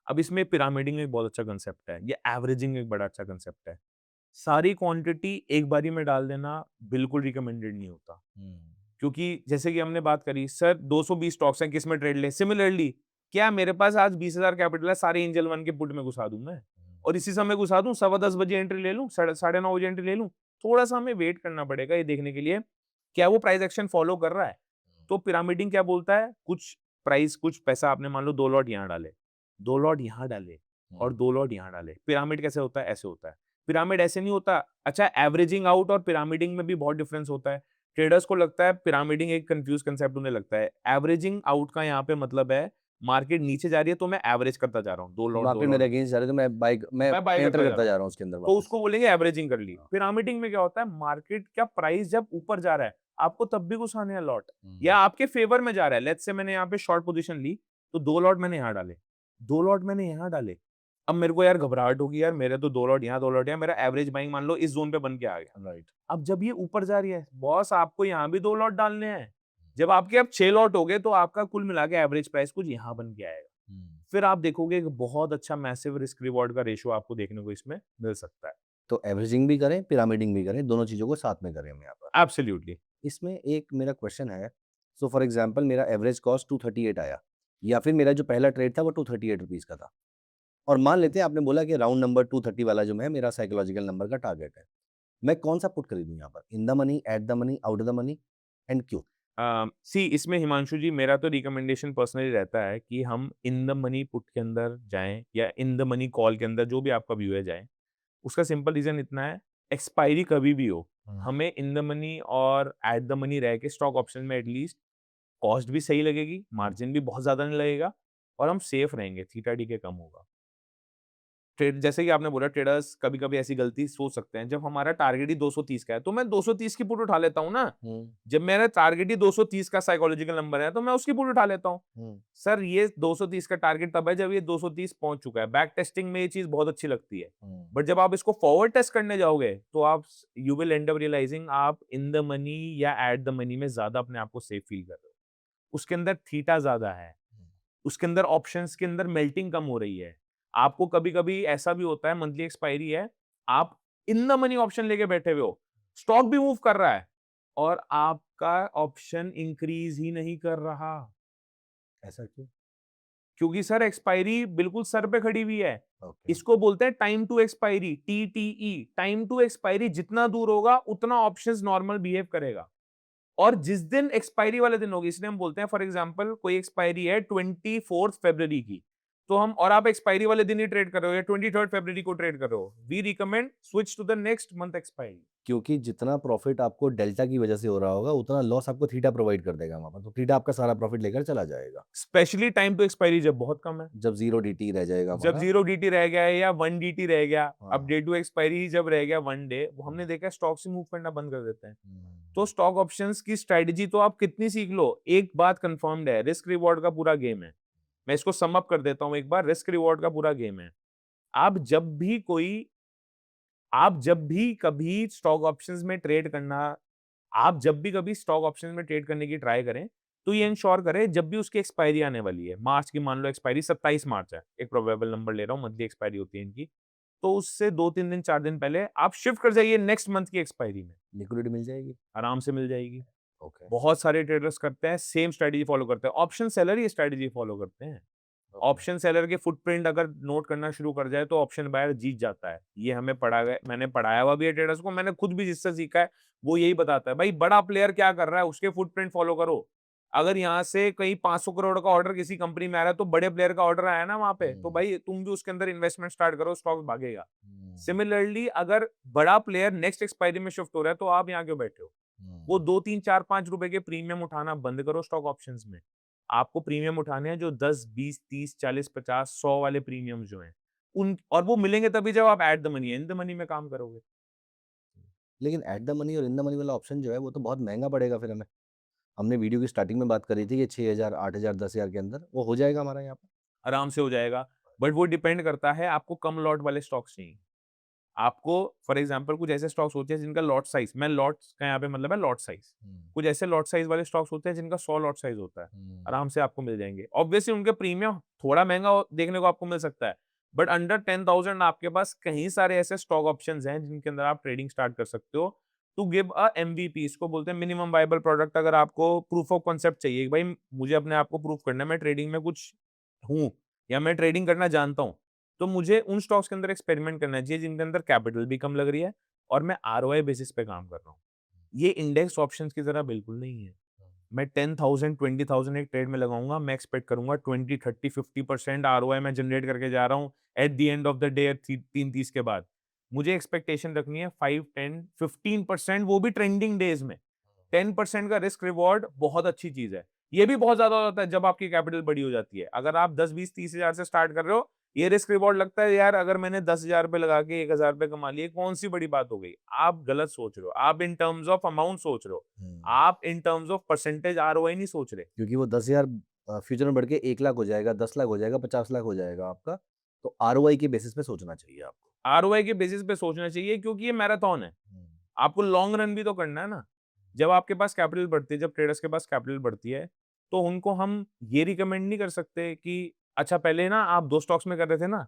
अब इसमें पिरामिडिंग एक बहुत अच्छा कांसेप्ट है, ये एवरेजिंग एक बड़ा अच्छा कांसेप्ट है। सारी क्वांटिटी एक बारी में डाल देना बिल्कुल रिकमेंडेड नहीं होता। क्योंकि जैसे कि हमने बात करी सर 220 स्टॉक्स हैं किसमें ट्रेड लें? सिमिलरली क्या मेरे पास आज 20,000 कैपिटल है, सारे एंजल वन के पुट में घुसा दूँ मैं? और इसी समय घुसा दूँ, 10:15 बजे एंट्री ले लूँ, साढ़े 9 बजे एंट्री ले लूँ? थोड़ा-सा हमें वेट करना पड़ेगा ये देखने के लिए, क्या वो प्राइस एक्शन फॉलो कर रहा है? तो पिरामिडिंग क्या बोलता है? कुछ पैसा आपने मान लो 2 लॉट यहाँ डाले, 2 लॉट यहाँ डाले और 2 लॉट यहाँ डाले। पिरामिड कैसे होता है? ऐसे होता है। पिरामिड ऐसे नहीं होता। अच्छा एवरेजिंग आउट और पिरामिडिंग में भी बहुत डिफरेंस होता है। ट्रेडर्स को लगता है पिरामिडिंग एक कंफ्यूज कांसेप्ट उन्हें लगता है। एवरेजिंग आउट का यहाँ पे मतलब है मार्केट नीचे जा रही है तो मैं एवरेज करता जा रहा हूँ, 2 लॉट 2 मार्केट मेरे लॉट अगेंस्ट जा रही है, तो मैं मैं बाय एंटर करता जा करता रहा जा हूँ। रहा हूँ उसके अंदर तो वापस। उसको बोलेंगे एवरेजिंग कर ली। हाँ। पिरामिडिंग में क्या होता है मार्केट का प्राइस जब ऊपर जा रहा है, आपको तब भी घुसाने हैं लॉट या आपके फेवर में जा रहा है। लेट्स से मैंने यहाँ पे शॉर्ट पोजीशन ली, तो 2 लॉट मैंने यहाँ डाले, 2 लॉट मैंने यहाँ डाले। अब मेरे को यार घबराहट होगी यार मेरे तो 2 लॉट यहाँ 2 लॉट यहाँ, मेरा एवरेज बाइंग मान लो इस ज़ोन पे बन के आ गया। राइट। अब जब ये ऊपर जा रही है, बॉस आपको यहाँ भी 2 लॉट डालने हैं। जब आपके अब 6 लॉट हो गए तो आपका कुल मिला के एवरेज प्राइस कुछ यहाँ बन के आएगा। फिर आप देखोगे कि बहुत अच्छा मैसिव रिस्क रिवॉर्ड का रेशियो आपको देखने को इसमें मिल सकता है। तो एवरेजिंग भी करें, पिरामिडिंग भी करें, दोनों चीज़ों को साथ में करें हम यहाँ पर। एब्सोल्युटली। इसमें एक मेरा क्वेश्चन है, सो फॉर एग्ज़ाम्पल मेरा एवरेज कॉस्ट 238 आया, या फिर मेरा जो पहला ट्रेड था वो 238 रुपीज़ का था। और मान लेते हैं आपने बोला कि राउंड नंबर 230 वाला जो है मेरा साइकोलॉजिकल नंबर का टारगेट है। मैं कौन-सा पुट खरीदूँ यहाँ पर? इन the money, eight the money, out of the money and क्यों? सी इसमें हिमांशु जी मेरा तो रिकमेंडेशन पर्सनली रहता है कि हम इन द मनी पुट के अंदर जाएँ या इन द मनी कॉल के अंदर जो भी आपका व्यू है जाएँ। उसका सिंपल रीज़न इतना है, एक्सपायरी कभी भी हो, हमें इन द मनी और एट द मनी रह के स्टॉक ऑप्शन में एटलीस्ट कॉस्ट भी सही लगेगी, मार्जिन भी बहुत ज़्यादा नहीं लगेगा और हम सेफ रहेंगे, थीटा डी के कम होगा। ट्रेड जैसे कि आपने बोला ट्रेडर्स कभी-कभी ऐसी गलती सोच सकते हैं, जब हमारा टारगेट ही 230 का है, तो मैं 230 की पुट उठा लेता हूँ ना। जब मेरा टारगेट ही 230 का साइकोलॉजिकल नंबर है, तो मैं उसकी पुट उठा लेता हूँ। सर ये 230 का टारगेट तब है जब ये 230 पहुँच चुका है। बैक टेस्टिंग में ये चीज़ बहुत अच्छी लगती है। बट जब आप इसको फॉरवर्ड टेस्ट करने जाओगे, तो आप you will end up realising आप इन द मनी या एट द मनी में ज़्यादा अपने आप को सेफ फील कर रहे हो। उसके अंदर थीटा ज़्यादा है। उसके अंदर ऑप्शंस के अंदर मेल्टिंग कम हो रही है। आपको कभी-कभी ऐसा भी होता है मंथली एक्सपायरी है, आप इन द मनी ऑप्शन लेके बैठे हुए हो, स्टॉक भी मूव कर रहा है और आपका ऑप्शन इंक्रीज़ ही नहीं कर रहा। ऐसा क्यों? क्योंकि सर एक्सपायरी बिल्कुल सर पे खड़ी हुई है। ओके। इसको बोलते हैं time to expiry, TTE. Time to expiry जितना दूर होगा, उतना ऑप्शंस नॉर्मल बिहेव करेगा। और जिस दिन एक्सपायरी वाले दिन होगी, इसलिए हम बोलते हैं फॉर एग्जांपल कोई एक्सपायरी है 24th फरवरी की, तो हम और आप एक्सपायरी वाले दिन ही ट्रेड कर रहे हो या 23rd फरवरी को ट्रेड कर रहे हो, we recommend switch to the next month expiry. क्योंकि जितना प्रॉफिट आपको डेल्टा की वजह से हो रहा होगा, उतना लॉस आपको थीटा प्रोवाइड कर देगा वहाँ पर। तो थीटा आपका सारा प्रॉफिट लेकर चला जाएगा। स्पेशली टाइम टू एक्सपायरी जब बहुत कम है, जब 0 डीटी रह जाएगा जब हमारा। 0 डीटी रह गया है या 1 डीटी रह गया, अब हाँ। डे टू एक्सपायरी ही जब रह गया 1 डे, वो हमने देखा स्टॉक से मूव करना बंद कर देते हैं। तो हुँ। स्टॉक ऑप्शंस की स्ट्रेटजी तो आप कितनी सीख लो, एक बात कंफर्म्ड है, रिस्क रिवॉर्ड का पूरा गेम है। मैं इसको सम अप कर देता हूँ एक बार, रिस्क रिवॉर्ड का पूरा गेम है। आप जब भी कोई आप जब भी कभी स्टॉक ऑप्शंस में ट्रेड करना आप जब भी कभी स्टॉक ऑप्शंस में ट्रेड करने की ट्राई करें, तो ये इंश्योर करें जब भी उसकी एक्सपायरी आने वाली है, मार्च की मान लो एक्सपायरी 27 मार्च है, एक प्रोबेबल नंबर ले रहा हूँ, मंथली एक्सपायरी होती है इनकी, तो उससे 2-3 दिन 4 दिन पहले आप शिफ्ट कर जाइए नेक्स्ट मंथ की एक्सपायरी में, लिक्विडिटी मिल जाएगी? आराम से मिल जाएगी। ओके, बहुत सारे ट्रेडर्स करते हैं, सेम स्ट्रेटजी फॉलो करते हैं, ऑप्शन सेलर ये स्ट्रेटजी फॉलो करते हैं। ओके। ऑप्शन सेलर के फुटप्रिंट अगर नोट करना शुरू कर जाए तो ऑप्शन बायर जीत जाता है। ये हमें पढ़ा गया मैंने पढ़ाया हुआ भी है ट्रेडर्स को, मैंने खुद भी जिससे सीखा है, वो यही बताता है, भाई बड़ा प्लेयर क्या कर रहा है उसके फुटप्रिंट फॉलो करो। अगर यहाँ से कहीं 500 करोड़ का ऑर्डर किसी कंपनी में आ रहा है तो बड़े प्लेयर का ऑर्डर आया ना वहाँ पे, तो हुँ, भाई तुम भी उसके अंदर इन्वेस्टमेंट स्टार्ट करो, स्टॉक भागेगा। हुँ, सिमिलरली अगर बड़ा प्लेयर नेक्स्ट एक्सपायरी में शिफ्ट हो रहा है तो आप यहाँ क्यों बैठे हो? वो हुँ। 2, 3, 4, 5 रुपए के प्रीमियम उठाना बंद करो स्टॉक ऑप्शंस में। आपको प्रीमियम उठाने हैं जो 10, 20, 30, 40, 50, 100 वाले प्रीमियम जो हैं। उन और वो मिलेंगे तभी जब आप eight the money in the money में काम करोगे। लेकिन एट द मनी और इन द मनी वाला ऑप्शन जो है, वो तो बहुत महँगा पड़ेगा फिर हमें। हमने वीडियो की स्टार्टिंग में बात करी थी कि 6000, 8000, 10,000 के अंदर, वो हो जाएगा हमारा यहाँ पे? आराम से हो जाएगा। बट वो डिपेंड करता है आपको कम लॉट वाले स्टॉक्स चाहिए। आपको फॉर एग्जांपल कुछ ऐसे स्टॉक्स होते हैं जिनका लॉट साइज़ मैं लॉट्स का यहाँ पे मतलब है लॉट साइज़। हुँ, कुछ ऐसे लॉट साइज़ वाले स्टॉक्स होते हैं जिनका 100 लॉट साइज़ होता है। हुँ, आराम से आपको मिल जाएँगे। ऑब्वियसली उनके प्रीमियम थोड़ा महँगा देखने को आपको मिल सकता है। बट अंडर 10,000 आपके पास कई सारे ऐसे स्टॉक ऑप्शंस हैं जिनके अंदर आप ट्रेडिंग स्टार्ट कर सकते हो। टू गिव अ एमवीपी इसको बोलते हैं मिनिमम वायबल प्रोडक्ट अगर आपको प्रूफ ऑफ कांसेप्ट चाहिए कि भाई मुझे अपने आप को प्रूव करना है मैं ट्रेडिंग में कुछ हूँ या मैं ट्रेडिंग करना जानता हूँ। तो मुझे उन स्टॉक्स के अंदर एक्सपेरिमेंट करना चाहिए जिनके अंदर कैपिटल भी कम लग रही है और मैं आरओआई बेसिस पे काम कर रहा हूँ। ये इंडेक्स ऑप्शंस की तरह बिल्कुल नहीं है। मैं 10,000 20,000 एक ट्रेड में लगाऊँगा, मैं एक्सपेक्ट करूँगा 20, 30, 50% आरओआई मैं जनरेट करके जा रहा हूँ at the end of the day 3-30 के बाद। मुझे एक्सपेक्टेशन रखनी है 5, 10, 15% वो भी ट्रेंडिंग डेज़ में। 10% का रिस्क रिवॉर्ड बहुत अच्छी चीज़ है। ये भी बहुत ज़्यादा हो जाता है जब आपकी कैपिटल बड़ी हो जाती है। अगर आप 10, 20, 30 हज़ार से स्टार्ट कर रहे हो, ये रिस्क रिवॉर्ड लगता है यार अगर मैंने 10,000 रुपए लगा के 1,000 रुपए कमा लिए, कौन-सी बड़ी बात हो गई? आप गलत सोच रहे हो। आप इन टर्म्स ऑफ अमाउंट सोच रहे हो। हुँ। आप in terms of percentage ROI नहीं सोच रहे। क्योंकि वो 10,000 फ्यूचर में बढ़ के 1 लाख हो जाएगा, 10 लाख हो जाएगा, 50 लाख हो जाएगा आपका। तो आरओआई के बेसिस पे सोचना चाहिए आपको। आरओआई के बेसिस पे सोचना चाहिए क्योंकि ये मैराथन है। हुँ, आपको लॉन्ग रन भी तो करना है ना। जब आपके पास कैपिटल बढ़ती है, जब ट्रेडर्स के पास कैपिटल बढ़ती है, तो उनको हम ये रिकमेंड नहीं कर सकते कि अच्छा पहले ना आप 2 स्टॉक्स में कर रहे थे ना,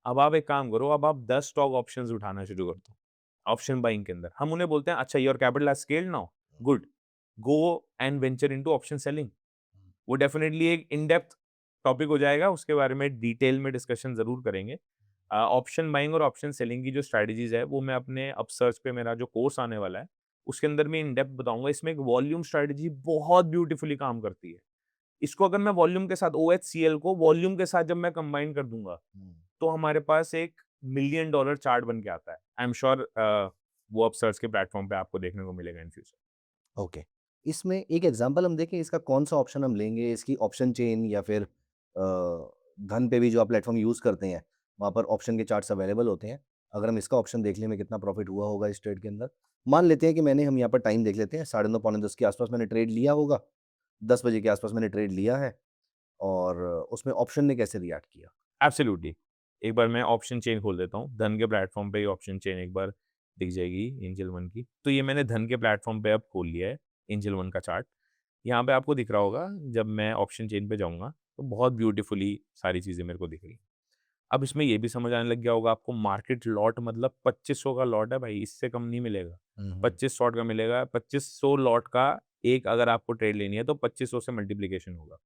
अब आप एक काम करो, अब आप 10 स्टॉक ऑप्शंस उठाना शुरू कर दो, ऑप्शन बाइंग के अंदर। हम उन्हें बोलते हैं अच्छा your capital has scaled now, good, go and venture into option selling. वो डेफिनिटली एक इन डेप्थ टॉपिक हो जाएगा, उसके बारे में डिटेल में डिस्कशन ज़रूर करेंगे। ऑप्शन बाइंग और ऑप्शन सेलिंग की जो स्ट्रैटेजीज़ है, वो मैं अपने अपसर्च पे मेरा जो कोर्स आने वाला है, उसके अंदर मैं इन डेप्थ बताऊँगा। इसमें एक वॉल्यूम स्ट्रैटेजी बहुत ब्यूटीफुली काम करती है। इसको अगर मैं वॉल्यूम के साथ ओएचसीएल को वॉल्यूम के साथ जब मैं कंबाइन कर दूँगा, हुँ। तो हमारे पास एक मिलियन डॉलर चार्ट बन के आता है। आई एम श्योर वो अपसर्च के प्लेटफ़ॉर्म पे आपको देखने को मिलेगा इन फ्यूचर। ओके। इसमें एक एग्ज़ाम्पल हम देखें, इसका कौन-सा ऑप्शन हम लेंगे? इसकी ऑप्शन चेन या फिर धन पे भी जो आप प्लेटफ़ॉर्म यूज़ करते हैं, वहाँ पर ऑप्शन के चार्ट्स अवेलेबल होते हैं। अगर हम इसका ऑप्शन देख लें, हमें कितना प्रॉफिट हुआ होगा इस ट्रेड के अंदर। मान लेते हैं कि हम यहाँ पर टाइम देख लेते हैं, 9:30 पौने 10 के आसपास मैंने ट्रेड लिया होगा, 10 बजे के आसपास मैंने ट्रेड लिया है, और उसमें ऑप्शन ने कैसे रिएक्ट किया? एब्सोल्युटली। एक बार मैं ऑप्शन चेन खोल देता हूँ। धन के प्लेटफ़ॉर्म पे ये ऑप्शन चेन एक बार दिख जाएगी एंजल वन की। तो ये मैंने धन के प्लेटफ़ॉर्म पे अब खोल लिया है, एंजल वन का चार्ट। यहाँ पे आपको दिख रहा होगा, जब मैं ऑप्शन चेन पे जाऊँगा, तो बहुत ब्यूटीफुली सारी चीज़ें मेरे को दिख रही हैं। अब इसमें ये भी समझ आने लग गया होगा आपको, मार्केट लॉट मतलब 2500 का लॉट है भाई, इससे कम नहीं मिलेगा। हुँ, हुँ। 25 शॉट का मिलेगा, 2500 लॉट का एक अगर आपको ट्रेड लेनी है तो 2500 से मल्टिप्लिकेशन होगा।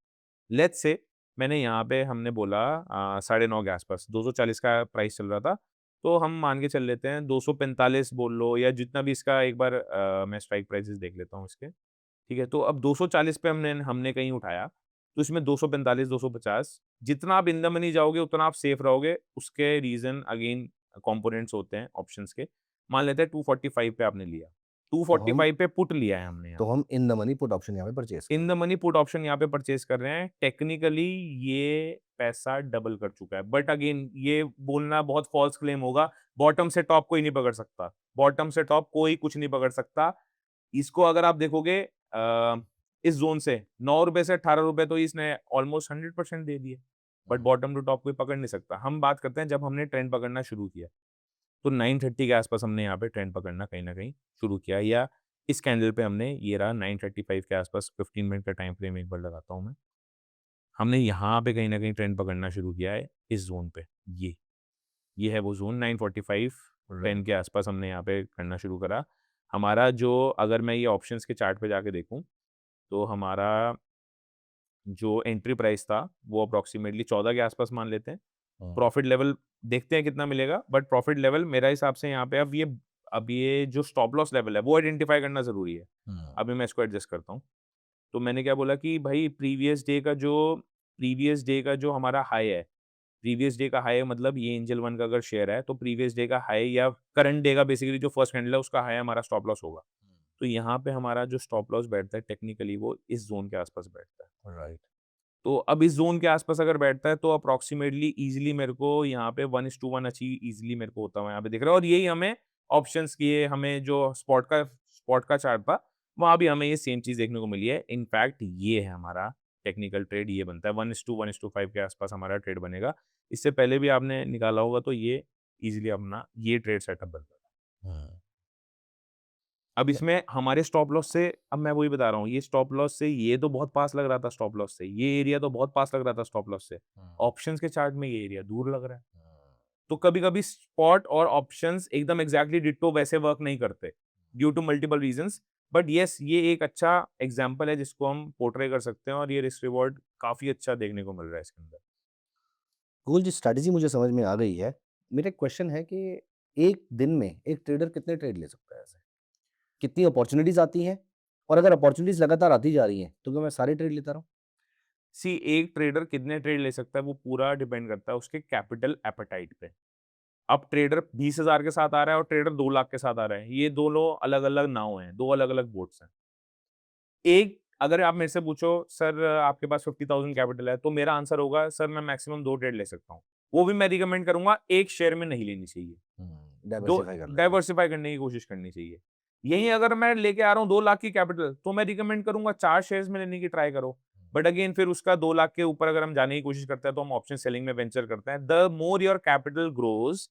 लेट्स से मैंने यहाँ पे हमने बोला 9:30 के आसपास 240 का प्राइस चल रहा था, तो हम मान के चल लेते हैं 245 बोल लो या जितना भी इसका, एक बार मैं स्ट्राइक प्राइसेस देख लेता हूँ इसके, ठीक है? तो अब 240 पे हमने हमने कहीं उठाया, तो इसमें 245, 250 जितना आप इन द मनी जाओगे उतना आप सेफ रहोगे। उसके रीज़न अगेन कंपोनेंट्स होते हैं ऑप्शंस के। मान लेते हैं 245 पे आपने लिया, तो हम 245 पे पुट लिया है हमने तो यहाँ। हम इन द मनी पुट ऑप्शन यहाँ पे परचेज़ कर इन द रहे हैं। मनी पुट ऑप्शन यहाँ पे परचेज़ कर रहे हैं। टेक्निकली ये पैसा डबल कर चुका है। बट अगेन ये बोलना बहुत फ़ॉल्स क्लेम होगा, बॉटम से टॉप कोई नहीं पकड़ सकता। बॉटम से टॉप कोई कुछ नहीं पकड़ सकता। इसको अगर आप देखोगे इस ज़ोन से ₹9 से ₹18 तो इसने ऑलमोस्ट 100% दे दिए। बट हुँ, बॉटम टू टॉप कोई पकड़ नहीं सकता। हम बात करते हैं जब हमने ट्रेंड पकड़ना शुरू किया। तो 9:30 के आसपास हमने यहाँ पे ट्रेंड पकड़ना कहीं न कहीं शुरू किया, या इस कैंडल पे हमने, ये रहा 9:35 के आसपास, 15 मिनट का टाइम फ्रेम एक बार लगाता हूँ मैं। हमने यहाँ पे कहीं न कहीं ट्रेंड पकड़ना शुरू किया है इस ज़ोन पे, ये है वो ज़ोन 9:45 10 राइट। के आसपास हमने यहाँ पे करना शुरू करा। हमारा जो, अगर मैं ये ऑप्शंस के चार्ट पे जाके देखूँ, तो हमारा जो एंट्री प्राइस था वो अप्रॉक्सिमेटली 14 के आसपास मान लेते हैं। हुँ, प्रॉफिट लेवल देखते हैं कितना मिलेगा, बट प्रॉफिट लेवल मेरा हिसाब से यहाँ पे अब ये जो स्टॉप लॉस लेवल है वो आइडेंटिफाई करना ज़रूरी है। हुँ, अभी मैं इसको एडजस्ट करता हूँ। तो मैंने क्या बोला कि भाई प्रीवियस डे का जो हमारा हाई है, प्रीवियस डे का हाई मतलब ये एंजल वन का अगर शेयर है, तो प्रीवियस डे का हाई या करंट डे का बेसिकली जो फर्स्ट कैंडल है उसका हाई हमारा स्टॉप लॉस होगा। तो यहाँ पे हमारा जो स्टॉप लॉस बैठता है टेक्निकली वो इस ज़ोन के आसपास बैठता है। राइट। तो अब इस ज़ोन के आसपास अगर बैठता है तो अप्रॉक्सिमेटली ईज़िली मेरे को यहाँ पे 1:1 अचीव ईज़िली मेरे को होता हुआ यहाँ पे दिख रहा है, और यही हमें ऑप्शंस की, ये हमें जो स्पॉट का चार्ट था, वहाँ भी हमें ये सेम चीज़ देखने को मिली है। इनफैक्ट ये है हमारा टेक्निकल ट्रेड, ये बनता है 1:1:5 के आसपास हमारा ट्रेड बनेगा। इससे पहले भी आपने निकाला होगा तो ये ईज़िली अपना ये ट्रेड सेटअप बनता था। हुँ, अब इसमें हमारे स्टॉप लॉस से, अब मैं वही बता रहा हूँ, ये स्टॉप लॉस से ये तो बहुत पास लग रहा था स्टॉप लॉस से, ये एरिया तो बहुत पास लग रहा था स्टॉप लॉस से। हुँ, ऑप्शंस के चार्ट में ये एरिया दूर लग रहा है। हुँ, तो कभी-कभी स्पॉट और ऑप्शंस एकदम एग्ज़ैक्टली डिट्टो वैसे वर्क नहीं करते, due to multiple reasons. But yes, ये एक अच्छा एग्ज़ाम्पल है जिसको हम पोर्ट्रे कर सकते हैं, और ये रिस्क रिवॉर्ड काफ़ी अच्छा देखने को मिल रहा है इसके अंदर। गूगल जी, स्ट्रैटेजी मुझे समझ में आ गई है। मेरा एक क्वेश्चन है कि एक दिन में एक ट्रेडर कितने ट्रेड ले सकता है ऐसे? कितनी अपॉर्च्युनिटीज़ आती हैं? और अगर अपॉर्च्युनिटीज़ लगातार आती जा रही हैं, तो क्या मैं सारे ट्रेड लेता रहूँ? सी, एक ट्रेडर कितने ट्रेड ले सकता है वो पूरा डिपेंड करता है उसके कैपिटल एपेटाइट पे। अब ट्रेडर 20,000 के साथ आ रहा है और ट्रेडर 2 लाख के साथ आ रहा है। ये दोनों अलग-अलग नाव हैं, 2 अलग-अलग बोट्स हैं। एक, अगर आप मेरे से पूछो सर आपके पास 50,000 कैपिटल है, तो मेरा आंसर होगा सर मैं मैक्सिमम 2 ट्रेड ले सकता हूँ। वो भी मैं रिकमेंड करूँगा एक शेयर में नहीं लेनी चाहिए। हुँ, 2 डाइवर्सिफ़ाई कर लेना। डाइवर्सिफ़ाई करने की कोशिश करनी चाहिए। यहीं अगर मैं लेके आ रहा हूँ 2 लाख की कैपिटल, तो मैं रिकमेंड करूँगा 4 शेयर्स में लेने की ट्राई करो। बट अगेन फिर उसका 2 लाख के ऊपर अगर हम जाने की कोशिश करते हैं, तो हम ऑप्शन सेलिंग में वेंचर करते हैं। The more your capital grows,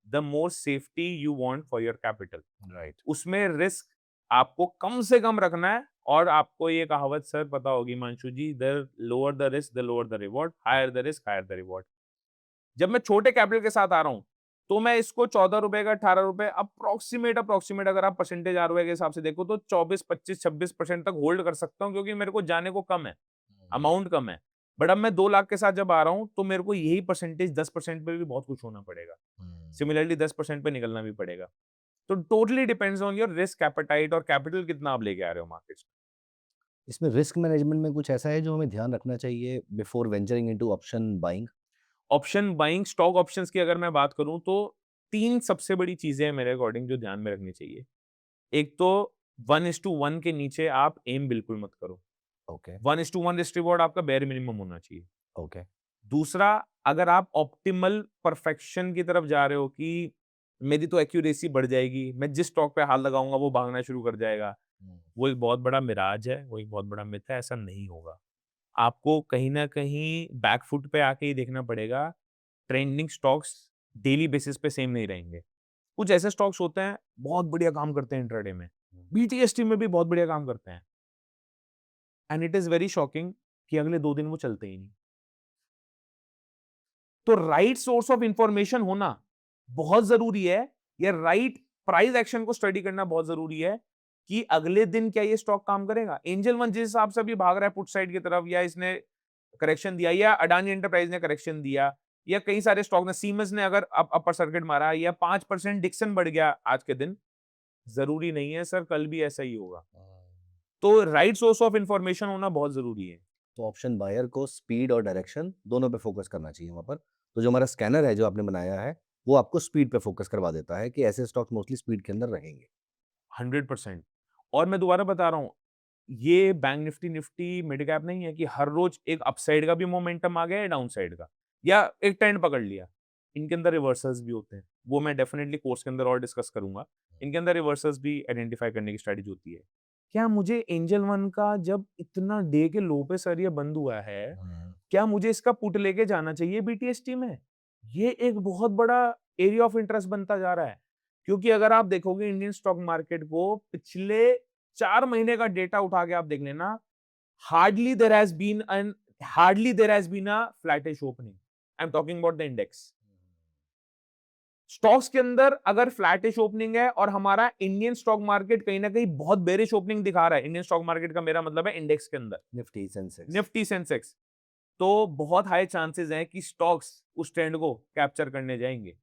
the more safety you want for your capital. Right. उसमें रिस्क आपको कम से कम रखना है, और आपको ये कहावत सर पता होगी Himanshu ji, the lower the risk the lower the reward, higher the risk higher the reward. जब मैं छोटे कैपिटल के साथ आ रहा हूँ, तो मैं इसको ₹14 का ₹18 अप्रॉक्सिमेट अगर आप परसेंटेज आरओआई के हिसाब से देखो तो 24, 25, 26% तक होल्ड कर सकता हूँ, क्योंकि मेरे को जाने को कम है, हुँ, अमाउंट कम है। बट अब मैं 2 लाख के साथ जब आ रहा हूँ, तो मेरे को यही परसेंटेज 10% पे भी बहुत कुछ होना पड़ेगा। हुँ। सिमिलरली 10% पे निकलना भी पड़ेगा। तो totally depends on your risk appetite और कैपिटल कितना आप लेके आ रहे हो मार्केट्स में। इसमें रिस्क मैनेजमेंट में कुछ ऐसा है जो हमें ध्यान रखना चाहिए before venturing into option buying? Option buying, stock options की अगर मैं बात करूँ तो 3 सबसे बड़ी चीज़ें हैं मेरे अकॉर्डिंग जो ध्यान में रखनी चाहिए। एक तो 1:1 के नीचे आप एम बिल्कुल मत करो। ओके, 1:1 रिस्क रिवॉर्ड आपका बेयर मिनिमम होना चाहिए। ओके। दूसरा, अगर आप ऑप्टिमल परफेक्शन की तरफ जा रहे हो कि मेरी तो एक्यूरेसी बढ़ जाएगी, मैं जिस स्टॉक पे हाथ लगाऊंगा वो भागना शुरू कर जाएगा, वो एक बहुत बड़ा मिराज है, वो एक बहुत बड़ा मिथ है, ऐसा नहीं होगा। आपको कहीं न कहीं बैक फुट पे आके ही देखना पड़ेगा, ट्रेंडिंग स्टॉक्स डेली बेसिस पे सेम नहीं रहेंगे। कुछ ऐसे स्टॉक्स होते हैं, बहुत बढ़िया काम करते हैं इंट्राडे में, बीटीएसटी में भी बहुत बढ़िया काम करते हैं and it is very shocking कि अगले 2 दिन वो चलते ही नहीं। तो राइट सोर्स ऑफ इंफॉर्मेशन होना बहुत ज़रूरी है, या राइट प्राइस एक्शन को स्टडी करना बहुत ज़रूरी है कि अगले दिन क्या ये स्टॉक काम करेगा। एंजल वन जिस हिसाब से अभी भाग रहा है पुट साइड की तरफ, या इसने करेक्शन दिया, या अडानी एंटरप्राइज ने करेक्शन दिया, या कई सारे स्टॉक ने, सीमेंस ने अगर अपर सर्किट मारा, या 5% डिक्सन बढ़ गया आज के दिन, ज़रूरी नहीं है सर कल भी ऐसा ही होगा। तो राइट सोर्स ऑफ इंफॉर्मेशन होना बहुत ज़रूरी है। तो ऑप्शन बायर को स्पीड और डायरेक्शन दोनों पे फोकस करना चाहिए वहाँ पर। तो जो हमारा स्कैनर है जो आपने बनाया है, वो आपको स्पीड पे फोकस करवा देता है कि ऐसे स्टॉक्स मोस्टली स्पीड के अंदर रहेंगे। 100%। और मैं दोबारा बता रहा हूँ, ये bank Nifty Nifty mid cap नहीं है कि हर रोज एक अपसाइड का भी मोमेंटम आ गया या डाउन साइड का, या एक ट्रेंड पकड़ लिया। इनके अंदर रिवर्सल्स भी होते हैं, वो मैं डेफिनेटली कोर्स के अंदर और डिस्कस करूंगा। इनके अंदर रिवर्सल्स भी आइडेंटिफाई करने की स्ट्रेटजी होती है। क्या मुझे एंजल वन का जब इतना डे के लो पे सर ये बंद हुआ है, क्या मुझे इसका पुट लेके जाना चाहिए बीटीएसटी में? ये एक बहुत बड़ा एरिया ऑफ इंटरेस्ट बनता जा रहा है, क्योंकि अगर आप देखोगे इंडियन स्टॉक मार्केट को पिछले 4 महीने का डेटा उठा के आप देख लेना, hardly there has been an hardly there has been a flattish opening. I am talking about the index. Stocks के अंदर अगर फ्लैटिश ओपनिंग है और हमारा इंडियन स्टॉक मार्केट कहीं ना कहीं बहुत बेरिश ओपनिंग दिखा रहा है, इंडियन स्टॉक मार्केट का मेरा मतलब है इंडेक्स के अंदर, निफ्टी सेंसेक्स, तो बहुत हाई चांसेस हैं कि स्टॉक्स उस ट्रेंड को कैप्चर करने जाएंगे।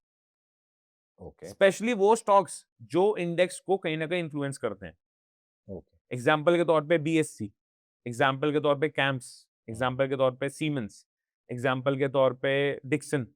ओके, स्पेशली वो स्टॉक्स जो इंडेक्स को कहीं ना कहीं इन्फ्लुएंस करते हैं। ओके। एग्जाम्पल के तौर पे बीएससी, एग्जाम्पल के तौर पे कैंप्स, हुँ, एग्जाम्पल के तौर पे सीमेंस, एग्जाम्पल के तौर पे डिक्सन।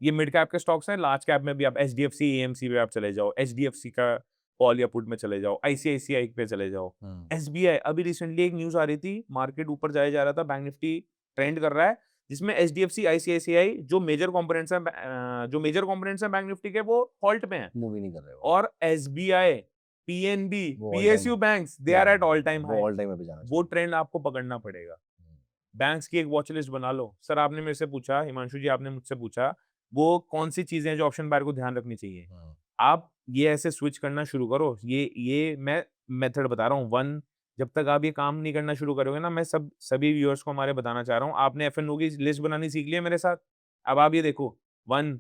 ये मिड कैप के स्टॉक्स हैं। लार्ज कैप में भी आप एचडीएफसी एएमसी पे आप चले जाओ, एचडीएफसी का कॉल या पुट में चले जाओ, आईसीआईसीआई पे चले जाओ, हुँ। एसबीआई। अभी रिसेंटली एक न्यूज आ रही थी, मार्केट ऊपर जाया जा रहा था, बैंक निफ्टी ट्रेंड कर रहा है, जिसमें एचडीएफसी आईसीआईसीआई जो मेजर कंपोनेंट्स हैं, बैंक निफ्टी के, वो हॉल्ट पे हैं। मूव ही नहीं कर रहे हो। और एसबीआई, पीएनबी, वो all time PSU banks, they are at all time वो हाई। ऑल टाइम अभी जाना वो चाहिए। ट्रेंड आपको पकड़ना पड़ेगा। हुँ, बैंक्स की एक वॉच लिस्ट बना लो। सर आपने मेरे से पूछा, हिमांशु जी आपने मुझसे पूछा, वो कौन सी चीजें हैं जो ऑप्शन बायर को ध्यान रखनी चाहिए। हुँ। आप ये ऐसे स्विच करना शुरू करो। ये मैं मेथड बता रहा हूँ। वन, जब तक आप ये काम नहीं करना शुरू करोगे ना, मैं सभी व्यूअर्स को हमारे बताना चाह रहा हूँ, आपने एफएनओ की लिस्ट बनानी सीख ली है मेरे साथ। अब आप ये देखो, 1,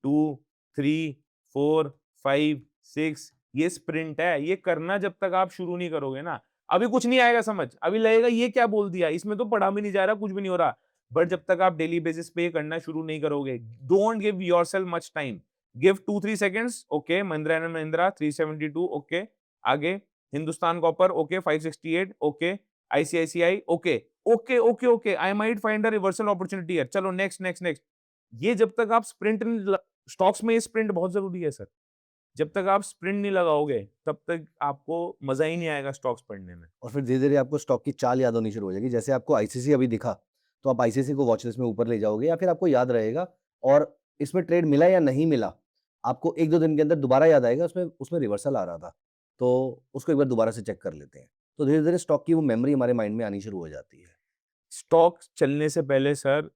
2, 3, 4, 5, 6, ये स्प्रिंट है। ये करना जब तक आप शुरू नहीं करोगे ना, अभी कुछ नहीं आएगा समझ, अभी लगेगा ये क्या बोल दिया, इसमें तो पढ़ा भी नहीं जा रहा, कुछ भी नहीं हो रहा। बट जब तक आप डेली बेसिस पे ये करना शुरू नहीं करोगे, don't give yourself much time, give 2-3 seconds. Okay, Mahindra and Mahindra 372, okay, आगे Hindustan copper, okay 568, okay, ICICI, okay, okay, okay, okay, I might find a reversal opportunity here, चलो नेक्स्ट, नेक्स्ट, नेक्स्ट। ये जब तक आप स्प्रिंट स्टॉक्स में ये स्प्रिंट बहुत जरूरी है सर। जब तक आप स्प्रिंट नहीं लगाओगे, तब तक आपको मजा ही नहीं आएगा स्टॉक्स पढ़ने में। और फिर धीरे-धीरे आपको स्टॉक की चाल याद होनी शुरू हो जाएगी। जैसे आपको आईसीसी अभी दिखा, तो आप आईसीसी को वॉच लिस्ट में ऊपर ले जाओगे या फिर आपको याद रहेगा और इसमें ट्रेड मिला या नहीं मिला, आपको 1-2 दिन के अंदर दोबारा याद आएगा उसमें उसमें रिवर्सल आ रहा था। तो उसको एक बार दोबारा से चेक कर लेते हैं। तो धीरे-धीरे स्टॉक की वो मेमोरी हमारे माइंड में आनी शुरू हो जाती है। स्टॉक चलने से पहले सर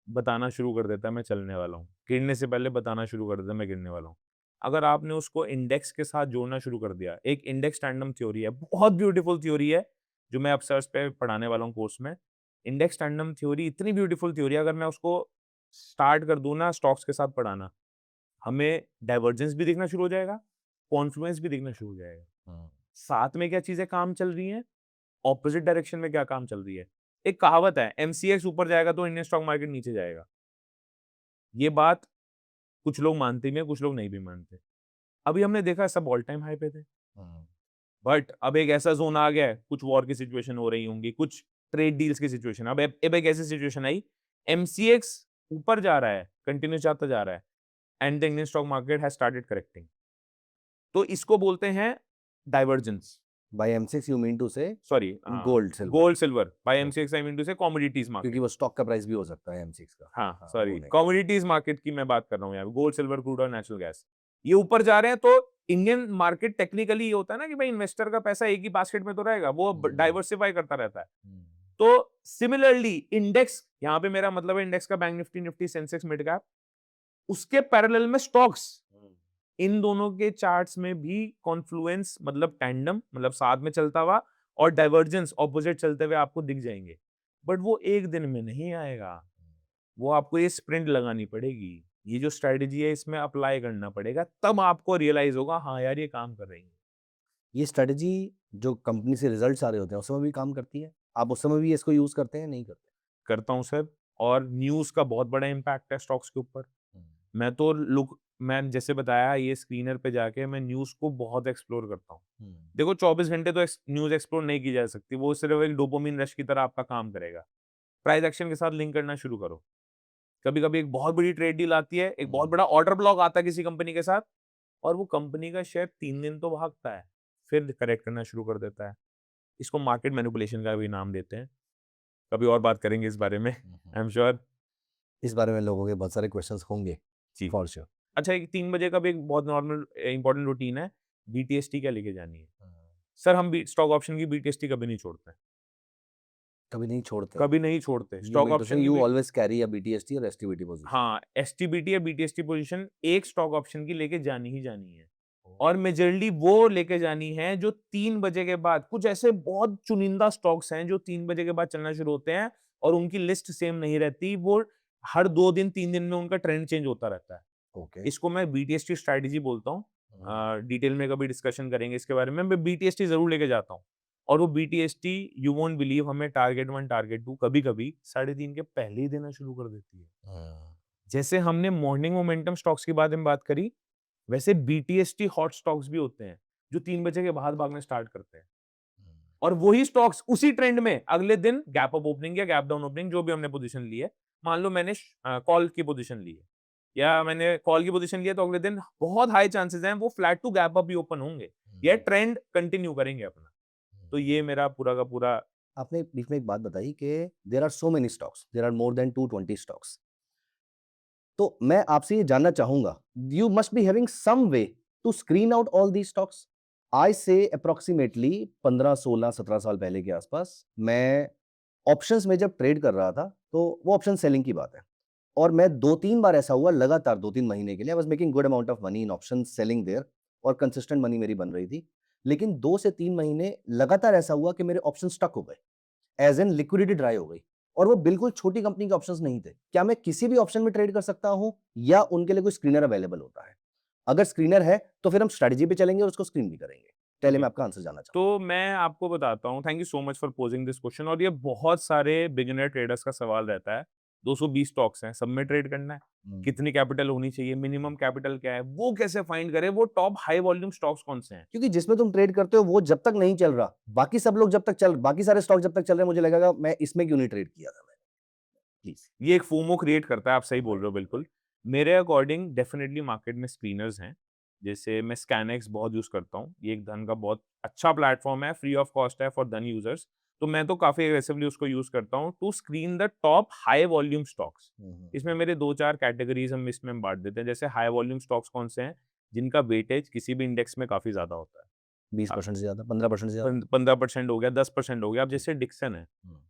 बताना शुरू कर देता है मैं चलने वाला हूँ। गिरने से पहले बताना शुरू कर देता है मैं गिरने वाला हूँ। अगर आपने उसको इंडेक्स के साथ जोड़ना शुरू कर दिया, एक इंडेक्स टैंडम थ्योरी है, बहुत ब्यूटीफुल थ्योरी है, जो मैं अपसर्स पे पढ़ाने वाला हूँ कोर्स में। इंडेक्स टैंडम थ्योरी इतनी ब्यूटीफुल थ्योरी है, अगर मैं उसको स्टार्ट कर दूँ ना स्टॉक्स के साथ पढ़ाना, हमें डाइवर्जेंस भी दिखना शुरू हो जाएगा, कॉन्फ्लुएंस भी दिखना शुरू हो जाएगा। हुँ। साथ में क्या चीजें काम चल रही हैं, ऑपोजिट डायरेक्शन में क्या काम चल रही है। एक कहावत है, एमसीएक्स ऊपर जाएगा तो इंडियन स्टॉक मार्केट नीचे जाएगा। ये बात कुछ लोग मानते भी हैं, कुछ लोग नहीं भी मानते। अभी हमने देखा सब ऑल टाइम हाई पे थे, हुँ। बट अब एक ऐसा जोन आ गया है, कुछ वॉर की सिचुएशन हो रही होंगी, कुछ ट्रेड डील्स की सिचुएशन। अब एक ऐसी सिचुएशन आई, एमसीएक्स ऊपर जा रहा है, कंटिन्यू जाता जा रहा है, and the Indian stock market has started correcting. तो इसको बोलते हैं divergence. By M6 you mean to say sorry gold silver, gold silver by M6 I mean to say commodities market, क्योंकि वो स्टॉक का प्राइस भी हो सकता है M6 का। हाँ हाँ, सॉरी वो नहीं। कमोडिटीज मार्केट की मैं बात कर रहा हूँ यहाँ पे, गोल्ड सिल्वर क्रूड और नेचुरल गैस ये ऊपर जा रहे हैं, तो इंडियन मार्केट टेक्निकली ये होता है ना कि भाई इन्वेस्टर का पैसा एक ही बास्केट में तो रहेगा, वो डाइवर्सिफाई करता रहता है। तो सिमिलरली इंडेक्स, यहाँ पे मेरा मतलब है इंडेक्स का bank Nifty, Nifty, Sensex, mid cap, उसके पैरेलल में स्टॉक्स, इन दोनों के चार्ट्स में भी कॉन्फ्लुएंस मतलब टैंडम मतलब साथ में चलता हुआ और डाइवर्जेंस ऑपोजिट चलते हुए आपको दिख जाएंगे, बट वो एक दिन में नहीं आएगा, वो आपको ये स्प्रिंट लगानी पड़ेगी, ये जो स्ट्रेटेजी है इसमें अप्लाई करना पड़ेगा, तब आपको रियलाइज होगा हाँ यार ये काम कर रही है। ये स्ट्रेटजी जो कंपनी से रिजल्ट्स आ रहे होते हैं उस समय भी काम करती है? आप उस समय भी इसको यूज करते हैं, नहीं करते? करता हूँ सर, और न्यूज़ का बहुत बड़ा इम्पैक्ट है स्टॉक्स के ऊपर। मैं तो मैं जैसे बताया ये स्क्रीनर पे जाके मैं न्यूज़ को बहुत एक्सप्लोर करता हूँ। देखो 24 घंटे तो न्यूज़ एक्सप्लोर नहीं की जा सकती, वो सिर्फ एक डोपामिन रश की तरह आपका काम करेगा। प्राइस एक्शन के साथ लिंक करना शुरू करो। कभी-कभी एक बहुत बड़ी ट्रेड डील आती है, एक बहुत बड़ा ऑर्डर ब्लॉक आता है किसी कंपनी के साथ और वो कंपनी का शेयर 3 दिन तो भागता है, फिर करेक्ट करना शुरू कर देता है। इसको मार्केट मैनिपुलेशन का भी नाम देते हैं। कभी और बात करेंगे इस बारे में, आई एम श्योर। इस बारे में लोगों के बहुत सारे क्वेश्चंस होंगे जी। For sure. अच्छा, एक 3 बजे का भी एक बहुत नॉर्मल इंपॉर्टेंट रूटीन है, बीटीएसटी क्या लेके जानी है। सर हम बी स्टॉक ऑप्शन की बीटीएसटी कभी नहीं छोड़ते। कभी नहीं छोड़ते? कभी नहीं छोड़ते। यू स्टॉक मीन टू से ऑप्शन की यू भी ऑलवेज कैरी अ BTST और STBT पोजीशन? हाँ, एसटीबीटी या बीटीएसटी पोजीशन एक स्टॉक ऑप्शन की लेके जानी ही जानी है। और मेजरली वो लेके जानी है जो 3 बजे के बाद, कुछ ऐसे बहुत चुनिंदा स्टॉक्स हैं जो 3 बजे के बाद चलना शुरू होते हैं और उनकी लिस्ट सेम नहीं रहती, वो हर 2 दिन 3 दिन में उनका ट्रेंड चेंज होता रहता है। ओके। इसको मैं बीटीएसटी स्ट्रैटेजी बोलता हूँ। डिटेल में कभी डिस्कशन करेंगे इसके बारे में। मैं बीटीएसटी ज़रूर लेके जाता हूँ और वो बीटीएसटी यू वोंट बिलीव हमें टारगेट 1 टारगेट 2 कभी-कभी 3:30 के पहले ही देना शुरू कर देती है। जैसे हमने मॉर्निंग मोमेंटम स्टॉक्स की बात करी, वैसे बीटीएसटी हॉट स्टॉक्स भी होते हैं जो 3 बजे के बाद भागना स्टार्ट करते हैं। और वही स्टॉक्स उसी ट्रेंड में अगले दिन गैप अप ओपनिंग या गैप डाउन ओपनिंग जो भी हमने पोजीशन ली है, मान लो मैंने कॉल की पोजीशन ली है या मैंने कॉल की पोजीशन ली है, तो अगले दिन बहुत हाई चांसेस हैं वो फ्लैट टू गैप अप ही ओपन होंगे या ट्रेंड कंटिन्यू करेंगे अपना। तो ये मेरा पूरा का पूरा। आपने बीच में एक बात बताई कि there are so many stocks, there are more than 220 stocks. तो मैं आपसे ये जानना चाहूंगा, you must be having some way to screen out all these stocks. I say approximately 15 16 17 साल पहले के आसपास मैं ऑप्शंस में जब ट्रेड कर रहा था, तो वो ऑप्शन सेलिंग की बात है, और मैं 2-3 बार ऐसा हुआ लगातार 2-3 महीने के लिए I was making good amount of money in option selling their, और कंसिस्टेंट मनी मेरी बन रही थी। लेकिन 2 से 3 महीने लगातार ऐसा हुआ कि मेरे ऑप्शन स्टक हो गए, एज़ इन लिक्विडिटी ड्राई हो गई, और वो बिल्कुल छोटी कंपनी के ऑप्शंस नहीं थे। क्या मैं किसी भी ऑप्शन में ट्रेड कर सकता हूँ या उनके लिए कोई स्क्रीनर अवेलेबल होता है? अगर स्क्रीनर है तो फिर हम स्ट्रैटेजी पे चलेंगे और उसको स्क्रीन भी करेंगे। पहले जी। मैं आपका आंसर जानना चाहूँगा। तो मैं आपको बताता हूँ, thank you so much for posing this question, और ये बहुत सारे बिगिनर ट्रेडर्स का सवाल रहता है। 220 स्टॉक्स हैं, सब में ट्रेड करना है, कितनी कैपिटल होनी चाहिए, मिनिमम कैपिटल क्या है, वो कैसे फाइंड करें, वो टॉप हाई वॉल्यूम स्टॉक्स कौन से हैं। क्योंकि जिसमें तुम ट्रेड करते हो वो जब तक नहीं चल रहा, बाकी सब लोग जब तक चल बाकी सारे स्टॉक जब तक चल रहे हैं, मुझे लगेगा मैं इसमें क्यों नहीं ट्रेड किया था मैंने? प्लीज़। ये एक फोमो क्रिएट करता है, आप सही बोल रहे हो राइट, बिल्कुल। मेरे अकॉर्डिंग डेफिनेटली मार्केट में स्क्रीनर्स हैं, जैसे मैं स्कैनएक्स बहुत यूज़ करता हूँ, ये एक धन का बहुत अच्छा प्लेटफ़ॉर्म है, फ्री ऑफ कॉस्ट है फॉर धन यूज़र्स, तो मैं तो काफ़ी एग्रेसिवली उसको यूज़ करता हूँ to screen the top high volume stocks. इसमें मेरे 2-4 कैटेगरीज़ हम इसमें बाँट देते हैं, जैसे हाई वॉल्यूम स्टॉक्स कौन से हैं, जिनका वेटेज किसी भी इंडेक्स में काफ़ी ज़्यादा होता है। 20% से ज़्यादा, 15% से ज़्यादा? 15% हो गया, 10% हो गया, अब जैसे डिक्सन है,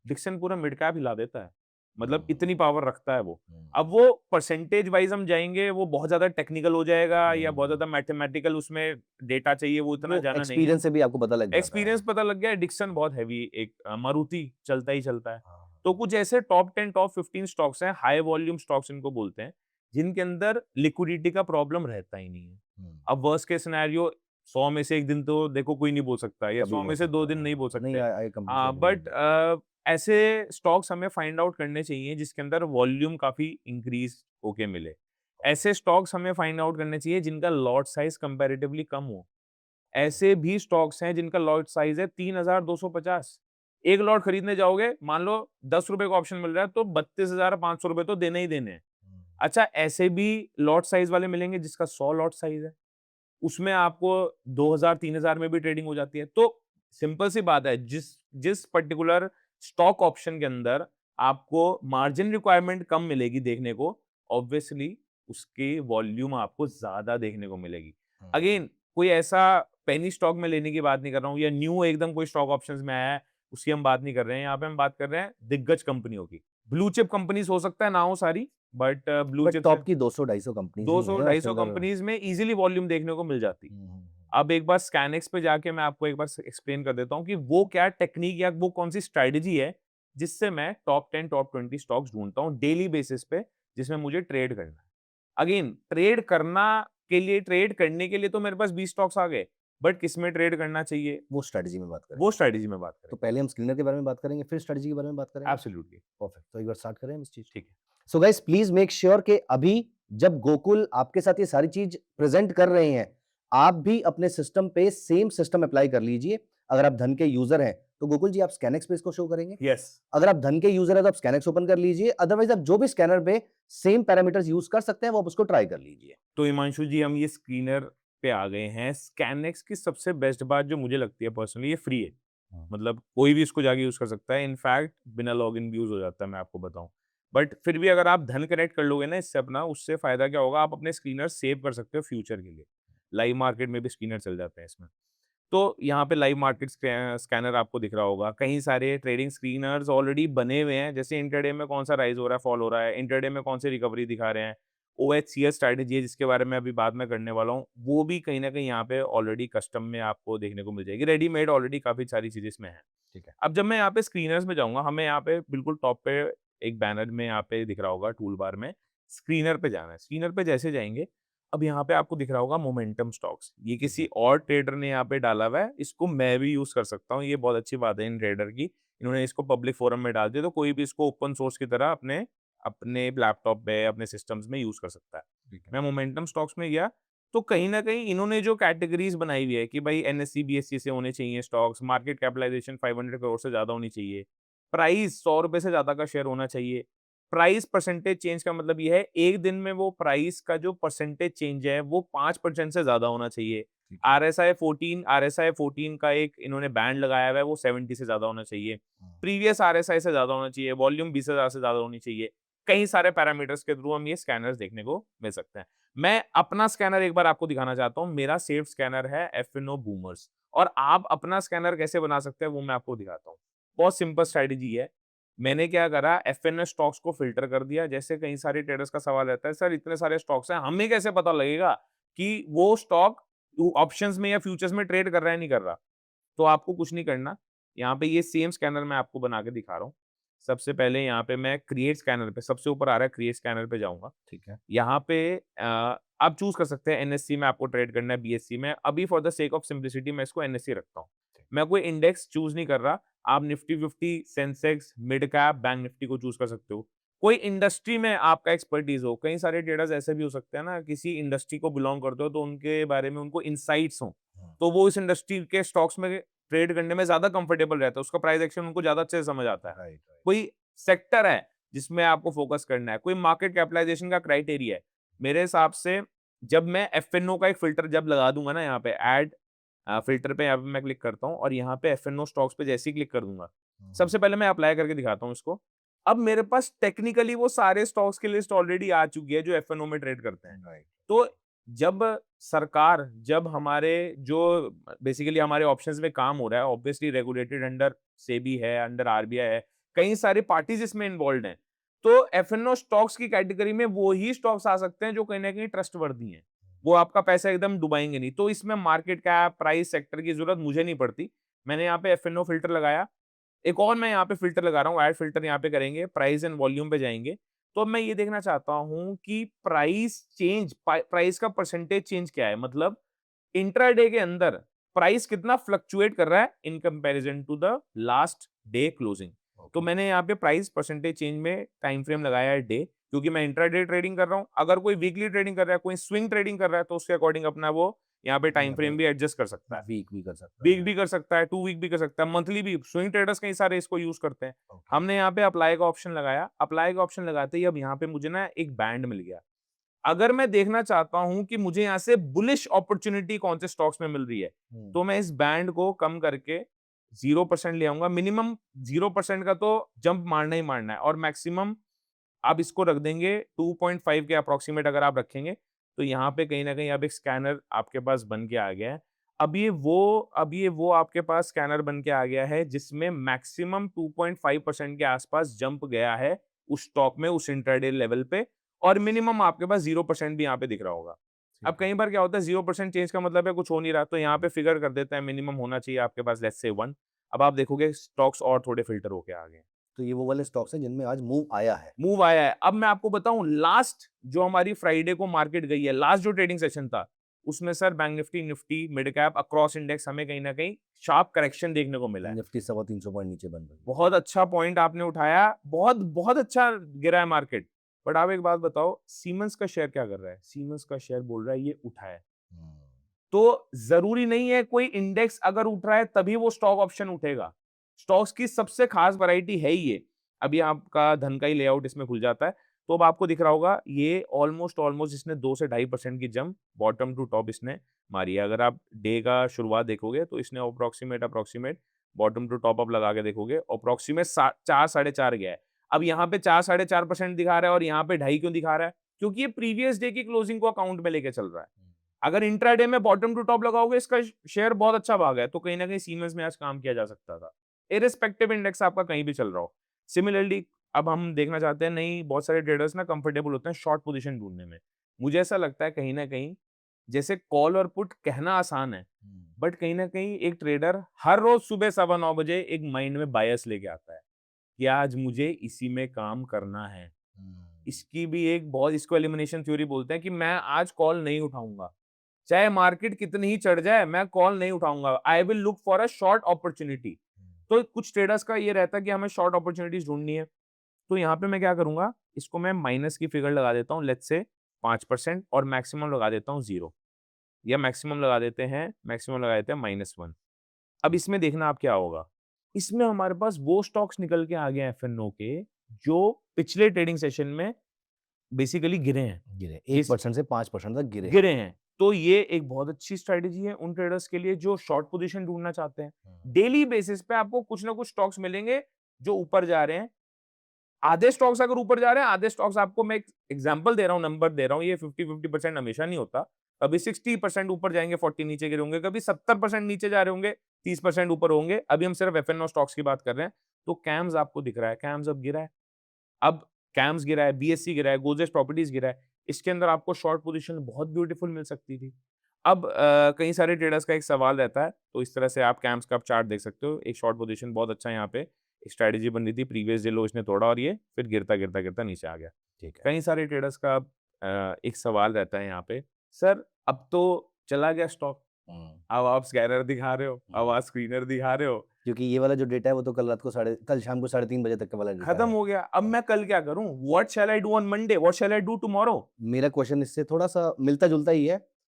डिक्सन पूरा मिड कैप हिला देता है, मतलब इतनी पावर रखता है वो। अब वो परसेंटेज वाइज़ हम जाएँगे, वो बहुत ज़्यादा टेक्निकल हो जाएगा या बहुत ज़्यादा मैथमेटिकल उसमें डेटा चाहिए, वो इतना वो जाना नहीं है। एक्सपीरियंस से भी आपको पता लग जाता है। एक्सपीरियंस पता लग गया है, डिक्सन बहुत हेवी एक मारुति चलता ही चलता है। हाँ। तो कुछ ऐसे टॉप 10, टॉप 15 स्टॉक्स हैं, हाई वॉल्यूम स्टॉक्स इनको बोलते हैं, जिनके अंदर लिक्विडिटी का प्रॉब्लम रहता ही नहीं है। अब वर्स्ट केस सिनेरियो 100 में से 1 दिन तो देखो कोई नहीं बोल सकता या कभी 100 हो में से 2 सकता दिन है। नहीं बोल नहीं, सकते। I completely agree with but you. ऐसे स्टॉक्स हमें फाइंड आउट करने चाहिए जिसके अंदर वॉल्यूम काफ़ी इंक्रीज़ होके मिले। ऐसे स्टॉक्स हमें फाइंड आउट करने चाहिए जिनका लॉट साइज़ कंपैरेटिवली कम हो। ऐसे भी स्टॉक्स हैं जिनका लॉट साइज़ है 3250। एक लॉट खरीदने जाओगे, मान लो ₹10 का ऑप्शन मिल रहा है तो 32,500 रुपए तो देने ही देने हैं। अच्छा, ऐसे भी लॉट साइज़ वाले मिलेंगे जिसका 100 लॉट साइज़ है। उसमें आपको 2000-3000 में भी ट्रेडिंग हो जाती है। तो सिंपल सी बात है, जिस जिस पर्टिकुलर स्टॉक ऑप्शन के अंदर आपको मार्जिन रिक्वायरमेंट कम मिलेगी देखने को, ऑब्वियसली उसकी वॉल्यूम आपको ज्यादा देखने को मिलेगी। अगेन कोई ऐसा पेनी स्टॉक में लेने की बात नहीं कर रहा हूँ, या न्यू एकदम कोई स्टॉक ऑप्शंस में आया है उसकी हम बात नहीं कर रहे हैं। यहाँ पे हम बात कर रहे हैं दिग्गज कंपनियों की। ब्लू चिप कंपनीज हो सकता है ना हो सारी, बट ब्लू बट चिप से टॉप की 200-250 कंपनीज ही 200 हैं उसके 250 अंदर। कंपनीज में इजीली वॉल्यूम देखने को मिल जाती। अब एक बार स्कैनएक्स पे जाके मैं आपको एक बार एक्सप्लेन कर देता हूँ कि वो क्या टेक्निक या वो कौन सी स्ट्रेटजी है जिससे मैं टॉप 10 टॉप 20 स्टॉक्स ढूंढता हूँ डेली बेसिस पे, जिसमें मुझे ट्रेड करना है। अगेन ट्रेड करने के लिए तो मेरे पास 20 स्टॉक्स आ गए, बट किस में ट्रेड करना चाहिए वो स्ट्रेटजी में बात करें। वो स्ट्रेटजी में बात तो करें। पहले हम स्क्रीनर के बारे में बात करेंगे, फिर स्ट्रेटजी के बारे में बात करेंगे। एब्सोल्युटली परफेक्ट, तो एक बार स्टार्ट करें हम इस चीज। ठीक है। So guys please make sure कि अभी जब गोकुल आपके साथ ये सारी चीज प्रेजेंट कर रहे हैं, आप भी अपने सिस्टम पे सेम सिस्टम अप्लाई कर लीजिए। अगर आप धन के यूजर हैं तो गोकुल जी आप स्कैनएक्स पे इसको शो करेंगे। यस। अगर आप धन के यूजर हैं तो आप स्कैनएक्स ओपन कर लीजिए, अदरवाइज आप जो भी स्कैनर पे सेम पैरामीटर्स यूज कर सकते हैं वो आप उसको ट्राई कर लीजिए। तो हिमांशु जी, हम ये स्क्रीनर पे आ गए हैं। स्कैनएक्स की सबसे बेस्ट बात जो मुझे लगती है पर्सनली, ये फ्री है। मतलब कोई भी इसको जाके यूज कर सकता है। इनफैक्ट बिना लॉगिन भी यूज हो जाता है, मैं आपको बताऊं। बट फिर भी अगर आप धन कनेक्ट कर लोगे ना इससे अपना, उससे फायदा क्या होगा, आप अपने स्क्रीनर सेव कर सकते हो फ्यूचर के लिए। लाइव मार्केट में भी स्क्रीनर चल जाते हैं इसमें। तो यहाँ पे लाइव मार्केट स्कैनर आपको दिख रहा होगा। कई सारे ट्रेडिंग स्क्रीनर्स ऑलरेडी बने हुए हैं, जैसे इंटरडे में कौन सा राइज हो रहा है, फॉल हो रहा है, इंटरडे में कौन सी रिकवरी दिखा रहे हैं। ओएचसीएस स्ट्रैटेजी है जिसके बारे में अभी बाद में करने वाला हूँ, वो भी कहीं ना कहीं यहाँ पे ऑलरेडी कस्टम में आपको देखने को मिल जाएगी। रेडीमेड ऑलरेडी काफी सारी चीजें इसमें है। ठीक है। अब जब मैं यहाँ पे स्क्रीनर्स में जाऊंगा, हमें यहाँ पे बिल्कुल टॉप पे एक बैनर में यहाँ पे दिख रहा होगा टूल बार में, स्क्रीनर पे जाना है। स्क्रीनर पे जैसे जाएंगे, अब यहाँ पे आपको दिख रहा होगा मोमेंटम स्टॉक्स। ये किसी और ट्रेडर ने यहाँ पे डाला हुआ है, इसको मैं भी यूज कर सकता हूँ। ये बहुत अच्छी बात है इन ट्रेडर की, इन्होंने इसको पब्लिक फोरम में डाल दिया, तो कोई भी इसको ओपन सोर्स की तरह अपने अपने लैपटॉप में अपने सिस्टम्स में यूज कर सकता है। मैं मोमेंटम स्टॉक्स में गया, तो कहीं ना कहीं इन्होंने जो कैटेगरीज बनाई हुई है कि भाई एनएससी बीएससी से होने चाहिए स्टॉक्स, मार्केट कैपिटलाइजेशन 500 करोड़ से ज्यादा होनी चाहिए, प्राइस 100 रुपए से ज्यादा का शेयर होना चाहिए। प्राइस परसेंटेज चेंज का मतलब ये है एक दिन में वो प्राइस का जो परसेंटेज चेंज है वो 5% से ज्यादा होना चाहिए। आरएसआई 14 का एक इन्होंने बैंड लगाया हुआ है, वो 70 से ज्यादा होना चाहिए। प्रीवियस आरएसआई से ज्यादा होना चाहिए। वॉल्यूम 20,000 से ज्यादा होनी चाहिए। कई सारे पैरामीटर्स के थ्रू हम ये स्कैनर्स देखने को मिल सकते हैं। मैं अपना स्कैनर एक बार आपको दिखाना चाहता हूँ। मेरा सेफ स्कैनर है एफएनओ बूमर्स, और आप अपना स्कैनर कैसे बना सकते हैं वो मैं आपको दिखाता हूँ। बहुत सिंपल स्ट्रेटेजी है। मैंने क्या करा, एफएनओ स्टॉक्स को फिल्टर कर दिया। जैसे कई सारे ट्रेडर्स का सवाल रहता है, सर इतने सारे स्टॉक्स हैं, हमें कैसे पता लगेगा कि वो स्टॉक ऑप्शंस में या फ्यूचर्स में ट्रेड कर रहा है नहीं कर रहा। तो आपको कुछ नहीं करना। यहाँ पे ये सेम स्कैनर मैं आपको बना के दिखा रहा हूँ। सबसे पहले यहाँ पे मैं क्रिएट स्कैनर पे, सबसे ऊपर आ रहा है क्रिएट स्कैनर पे जाऊंगा। ठीक है। यहाँ पे आप चूज कर सकते हैं एनएससी में आपको ट्रेड करना है, बीएससी में। अभी for the sake of simplicity मैं इसको एनएससी रखता हूँ। मैं कोई इंडेक्स चूज नहीं कर रहा। आप Nifty 50, Sensex, mid cap, bank Nifty को चूज कर सकते हो। कोई इंडस्ट्री में आपका एक्सपर्टीज हो। कई सारे ट्रेडर्स ऐसे भी हो सकते हैं ना, किसी इंडस्ट्री को बिलोंग करते हो तो उनके बारे में उनको इनसाइट्स हो, तो वो इस इंडस्ट्री के स्टॉक्स में ट्रेड करने में ज्यादा कंफर्टेबल रहता है। उसका प्राइस एक्शन उनको ज्यादा अच्छे से समझ आता है। राइट। कोई सेक्टर है जिसमें आपको फोकस करना है, कोई मार्केट कैपिटलाइजेशन का क्राइटेरिया है। मेरे हिसाब से जब मैं एफएनओ का एक फिल्टर जब लगा दूंगा ना, यहाँ पे ऐड फिल्टर पे यहाँ पे मैं क्लिक करता हूँ, और यहाँ पे एफएनओ स्टॉक्स पे जैसे ही क्लिक कर दूंगा, सबसे पहले मैं अप्लाई करके दिखाता हूँ इसको। अब मेरे पास टेक्निकली वो सारे स्टॉक्स की लिस्ट ऑलरेडी आ चुकी है जो एफएनओ में ट्रेड करते हैं। राइट। तो जब सरकार, जब हमारे जो बेसिकली हमारे ऑप्शंस में काम हो रहा है, ऑब्वियसली रेगुलेटेड अंडर सेबी है, अंडर आरबीआई है, कई सारी पार्टीज इसमें इन्वॉल्व हैं, तो एफएनओ स्टॉक्स की कैटेगरी में वो ही स्टॉक्स आ सकते हैं जो कहीं ना कहीं ट्रस्टवर्दी हैं। वो आपका पैसा एकदम डुबाएंगे नहीं। तो इसमें मार्केट कैप, प्राइस, सेक्टर की जरूरत मुझे नहीं पड़ती। मैंने यहाँ पे एफएनओ फिल्टर लगाया। एक और मैं यहाँ पे फिल्टर लगा रहा हूँ, ऐड फिल्टर यहाँ पे करेंगे, प्राइस एंड वॉल्यूम पे जाएंगे। तो मैं ये देखना चाहता हूँ कि प्राइस का परसेंटेज चेंज क्या है, मतलब इंट्राडे के अंदर प्राइस कितना फ्लक्चुएट कर रहा है in comparison to the last day closing. तो मैंने यहाँ पे प्राइस परसेंटेज चेंज में टाइम फ्रेम लगाया है डे, क्योंकि मैं इंट्राडे ट्रेडिंग कर रहा हूँ। अगर कोई वीकली ट्रेडिंग कर रहा है, कोई स्विंग ट्रेडिंग कर रहा है, तो उसके अकॉर्डिंग अपना वो यहाँ पे टाइम फ्रेम भी एडजस्ट कर सकता है। वीक भी कर सकता वीक भी कर सकता है, 2 वीक भी कर सकता है, मंथली भी। स्विंग ट्रेडर्स कई सारे इसको यूज करते हैं। हमने यहाँ पे अप्लाई का ऑप्शन लगाया। अप्लाई का ऑप्शन लगाते ही अब यहाँ पे मुझे ना एक बैंड मिल गया। अगर मैं देखना चाहता हूं कि मुझे यहाँ से बुलिश अपॉर्चुनिटी कौन से स्टॉक्स में मिल रही है, तो मैं इस बैंड को कम करके 0% ले आऊंगा, मिनिमम 0% का तो जंप मारना ही मारना है, और मैक्सिमम आप इसको रख देंगे 2.5 के अप्रोक्सीमेट अगर आप रखेंगे, तो यहाँ पे कहीं न कहीं अब एक स्कैनर आपके पास बन के आ गया है। अब ये वो आपके पास स्कैनर बन के आ गया है जिसमें मैक्सिमम 2.5% के आसपास जंप गया है उस स्टॉक में, उस इंट्राडे लेवल पे, और मिनिमम आपके पास 0% भी यहाँ पे दिख रहा होगा। अब ठीक है। कई बार क्या होता है 0% चेंज का मतलब है कुछ हो नहीं रहा, तो यहाँ पे फिगर कर देते हैं मिनिमम होना चाहिए आपके पास लेट्स से 1। अब आप देखोगे स्टॉक्स और थोड़े फिल्टर होके आ गए हैं। तो ये वो वाले स्टॉक्स हैं जिनमें आज मूव आया है। मूव आया है। अब मैं आपको बताऊं, लास्ट जो हमारी फ्राइडे को मार्केट गई है, लास्ट जो ट्रेडिंग सेशन था, उसमें sir bank Nifty, Nifty, mid cap, across index हमें कहीं ना कहीं शार्प करेक्शन देखने को मिला है। निफ्टी 350 पॉइंट नीचे बंद हुई। बहुत अच्छा पॉइंट आपने उठाया, बहुत बहुत अच्छा गिरा है मार्केट। बट आप एक बात बताओ, सीमेंस का शेयर क्या कर रहा है? सीमेंस का शेयर बोल रहा है ये उठा है। हम्म, तो जरूरी नहीं है कोई इंडेक्स अगर उठ रहा है तभी वो स्टॉक ऑप्शन उठेगा। स्टॉक्स की सबसे खास वैरायटी है ही ये। अभी आपका धन का ही लेआउट इसमें खुल जाता है, तो अब आपको दिख रहा होगा ये ऑलमोस्ट ऑलमोस्ट इसने 2 से 2.5% की जंप बॉटम टू टॉप इसने मारी है। अगर आप डे का शुरुआत देखोगे तो इसने approximate bottom to top up लगा के देखोगे, अप्रोक्सीमेट 4 साढ़े 4 गया है। अब यहाँ पे 4 साढ़े 4% दिखा रहा है और यहाँ पे 2.5 क्यों दिखा रहा है? क्योंकि ये प्रीवियस डे की क्लोजिंग को अकाउंट में लेके चल रहा है। अगर इंट्राडे में बॉटम टू टॉप लगाओगे, इसका शेयर बहुत अच्छा भागा है, तो कहीं ना कहीं सीमेंस में आज काम किया जा सकता था, इरिस्पेक्टिव इंडेक्स आपका कहीं भी चल रहा हो। सिमिलरली अब हम देखना चाहते हैं, नहीं, बहुत सारे ट्रेडर्स ना कंफर्टेबल होते हैं शॉर्ट पोजीशन ढूंढने में। मुझे ऐसा लगता है कहीं ना कहीं, जैसे कॉल और पुट कहना आसान है, बट कहीं ना कहीं एक ट्रेडर हर रोज सुबह 9:15 बजे एक माइंड में बायस लेके आता है कि आज मुझे इसी में काम करना है। इसकी भी एक बहुत, इसको एलिमिनेशन थ्योरी बोलते हैं कि मैं आज कॉल नहीं उठाऊंगा, चाहे मार्केट कितनी ही चढ़ जाए, मैं कॉल नहीं उठाऊंगा, I will look for a short opportunity. तो कुछ ट्रेडर्स का ये रहता है कि हमें शॉर्ट अपॉर्चुनिटीज ढूंढनी है। तो यहाँ पे मैं क्या करूंगा, इसको मैं माइनस की फिगर लगा देता हूँ, लेट्स से 5%, और मैक्सिमम लगा देता हूँ 0, या मैक्सिमम लगा देते हैं -1। अब इसमें देखना आप क्या होगा, इसमें हमारे पास वो स्टॉक्स निकल के आ गए हैं एफएनओ के, जो पिछले ट्रेडिंग सेशन में बेसिकली गिरे हैं। गिरे जिस 1% से 5% तक गिरे। गिरे हैं। तो ये एक बहुत अच्छी स्ट्रैटेजी है उन ट्रेडर्स के लिए जो शॉर्ट पोजीशन ढूँढना चाहते हैं। डेली बेसिस पे आपको कुछ ना कुछ स्टॉक्स मिलेंगे जो ऊपर जा रहे हैं। आधे स्टॉक्स अगर ऊपर जा रहे हैं, आधे स्टॉक्स, आपको मैं एक एग्जांपल दे रहा हूँ, नंबर दे रहा हूँ, ये 50-50% हमेशा नहीं होता। कभी 60% ऊपर जाएँगे, 40 नीचे गिरे होंगे, कभी 70% नीचे जा रहे होंगे, 30% ऊपर होंगे। अभी हम सिर्फ एफएनओ स्टॉक्स की बात कर रहे हैं। तो कैम्स आपको दिख रहा है, कैम्स अब गिरा है। अब कैम्स गिरा है, बीएससी गिरा है, गोदरेज प्रॉपर्टीज गिरा है। इसके अंदर आपको शॉर्ट पोजीशन बहुत ब्यूटीफुल मिल सकती थी। अब कई सारे ट्रेडर्स का एक सवाल रहता है, तो इस तरह से आप कैम्स का चार्ट देख सकते हो। एक शॉर्ट पोजीशन बहुत अच्छा यहाँ पे स्ट्रैटेजी बन रही थी, प्रीवियस डे लो इसने तोड़ा और ये फिर गिरता नीचे आ गया। ठीक है। कई सारे ट्रेडर्स का एक सवाल रहता है यहाँ पे, सर अब तो चला गया स्टॉक, अब आप स्कैनर दिखा रहे हो, अब आप स्क्रीनर दिखा रहे हो, क्योंकि ये वाला जो डेटा है वो तो कल शाम को 3:30 बजे तक का वाला डेटा खत्म है। हो गया। अब मैं कल क्या करूं? What shell I do on Monday, what shell I do tomorrow? मेरा क्वेश्चन इससे थोड़ा-सा मिलता-जुलता ही है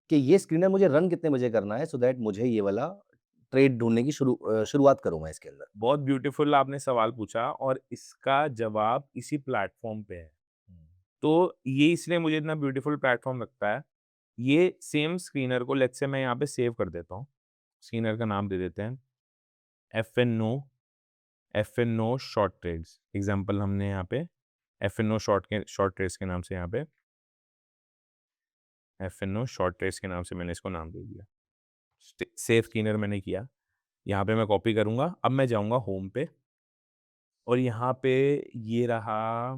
कि ये स्क्रीनर मुझे रन कितने बजे करना है सो दैट मुझे ये वाला ट्रेड ढूँढने की शुरुआत करूँ मैं इसके अंदर? बहुत ब्यूटीफुल आपने सवाल पूछा और इसका जवाब इसी प्लेटफॉर्म पे है। तो ये इसलिए मुझे इतना ब्यूटीफुल प्लेटफॉर्म लगता है। ये सेम स्क्रीनर को लेट्स से मैं यहाँ पे सेव कर देता हूँ। स्क्रीनर का नाम दे देते हैं FNO, FNO short trades. Example हमने यहाँ पे एफएनओ शॉर्ट ट्रेड्स के नाम से यहाँ पे एफएनओ शॉर्ट ट्रेड्स के नाम से मैंने इसको नाम दे दिया। सेव स्क्रीनर मैंने किया। यहाँ पे मैं कॉपी करूँगा। अब मैं जाऊँगा होम पे और यहाँ पे ये रहा,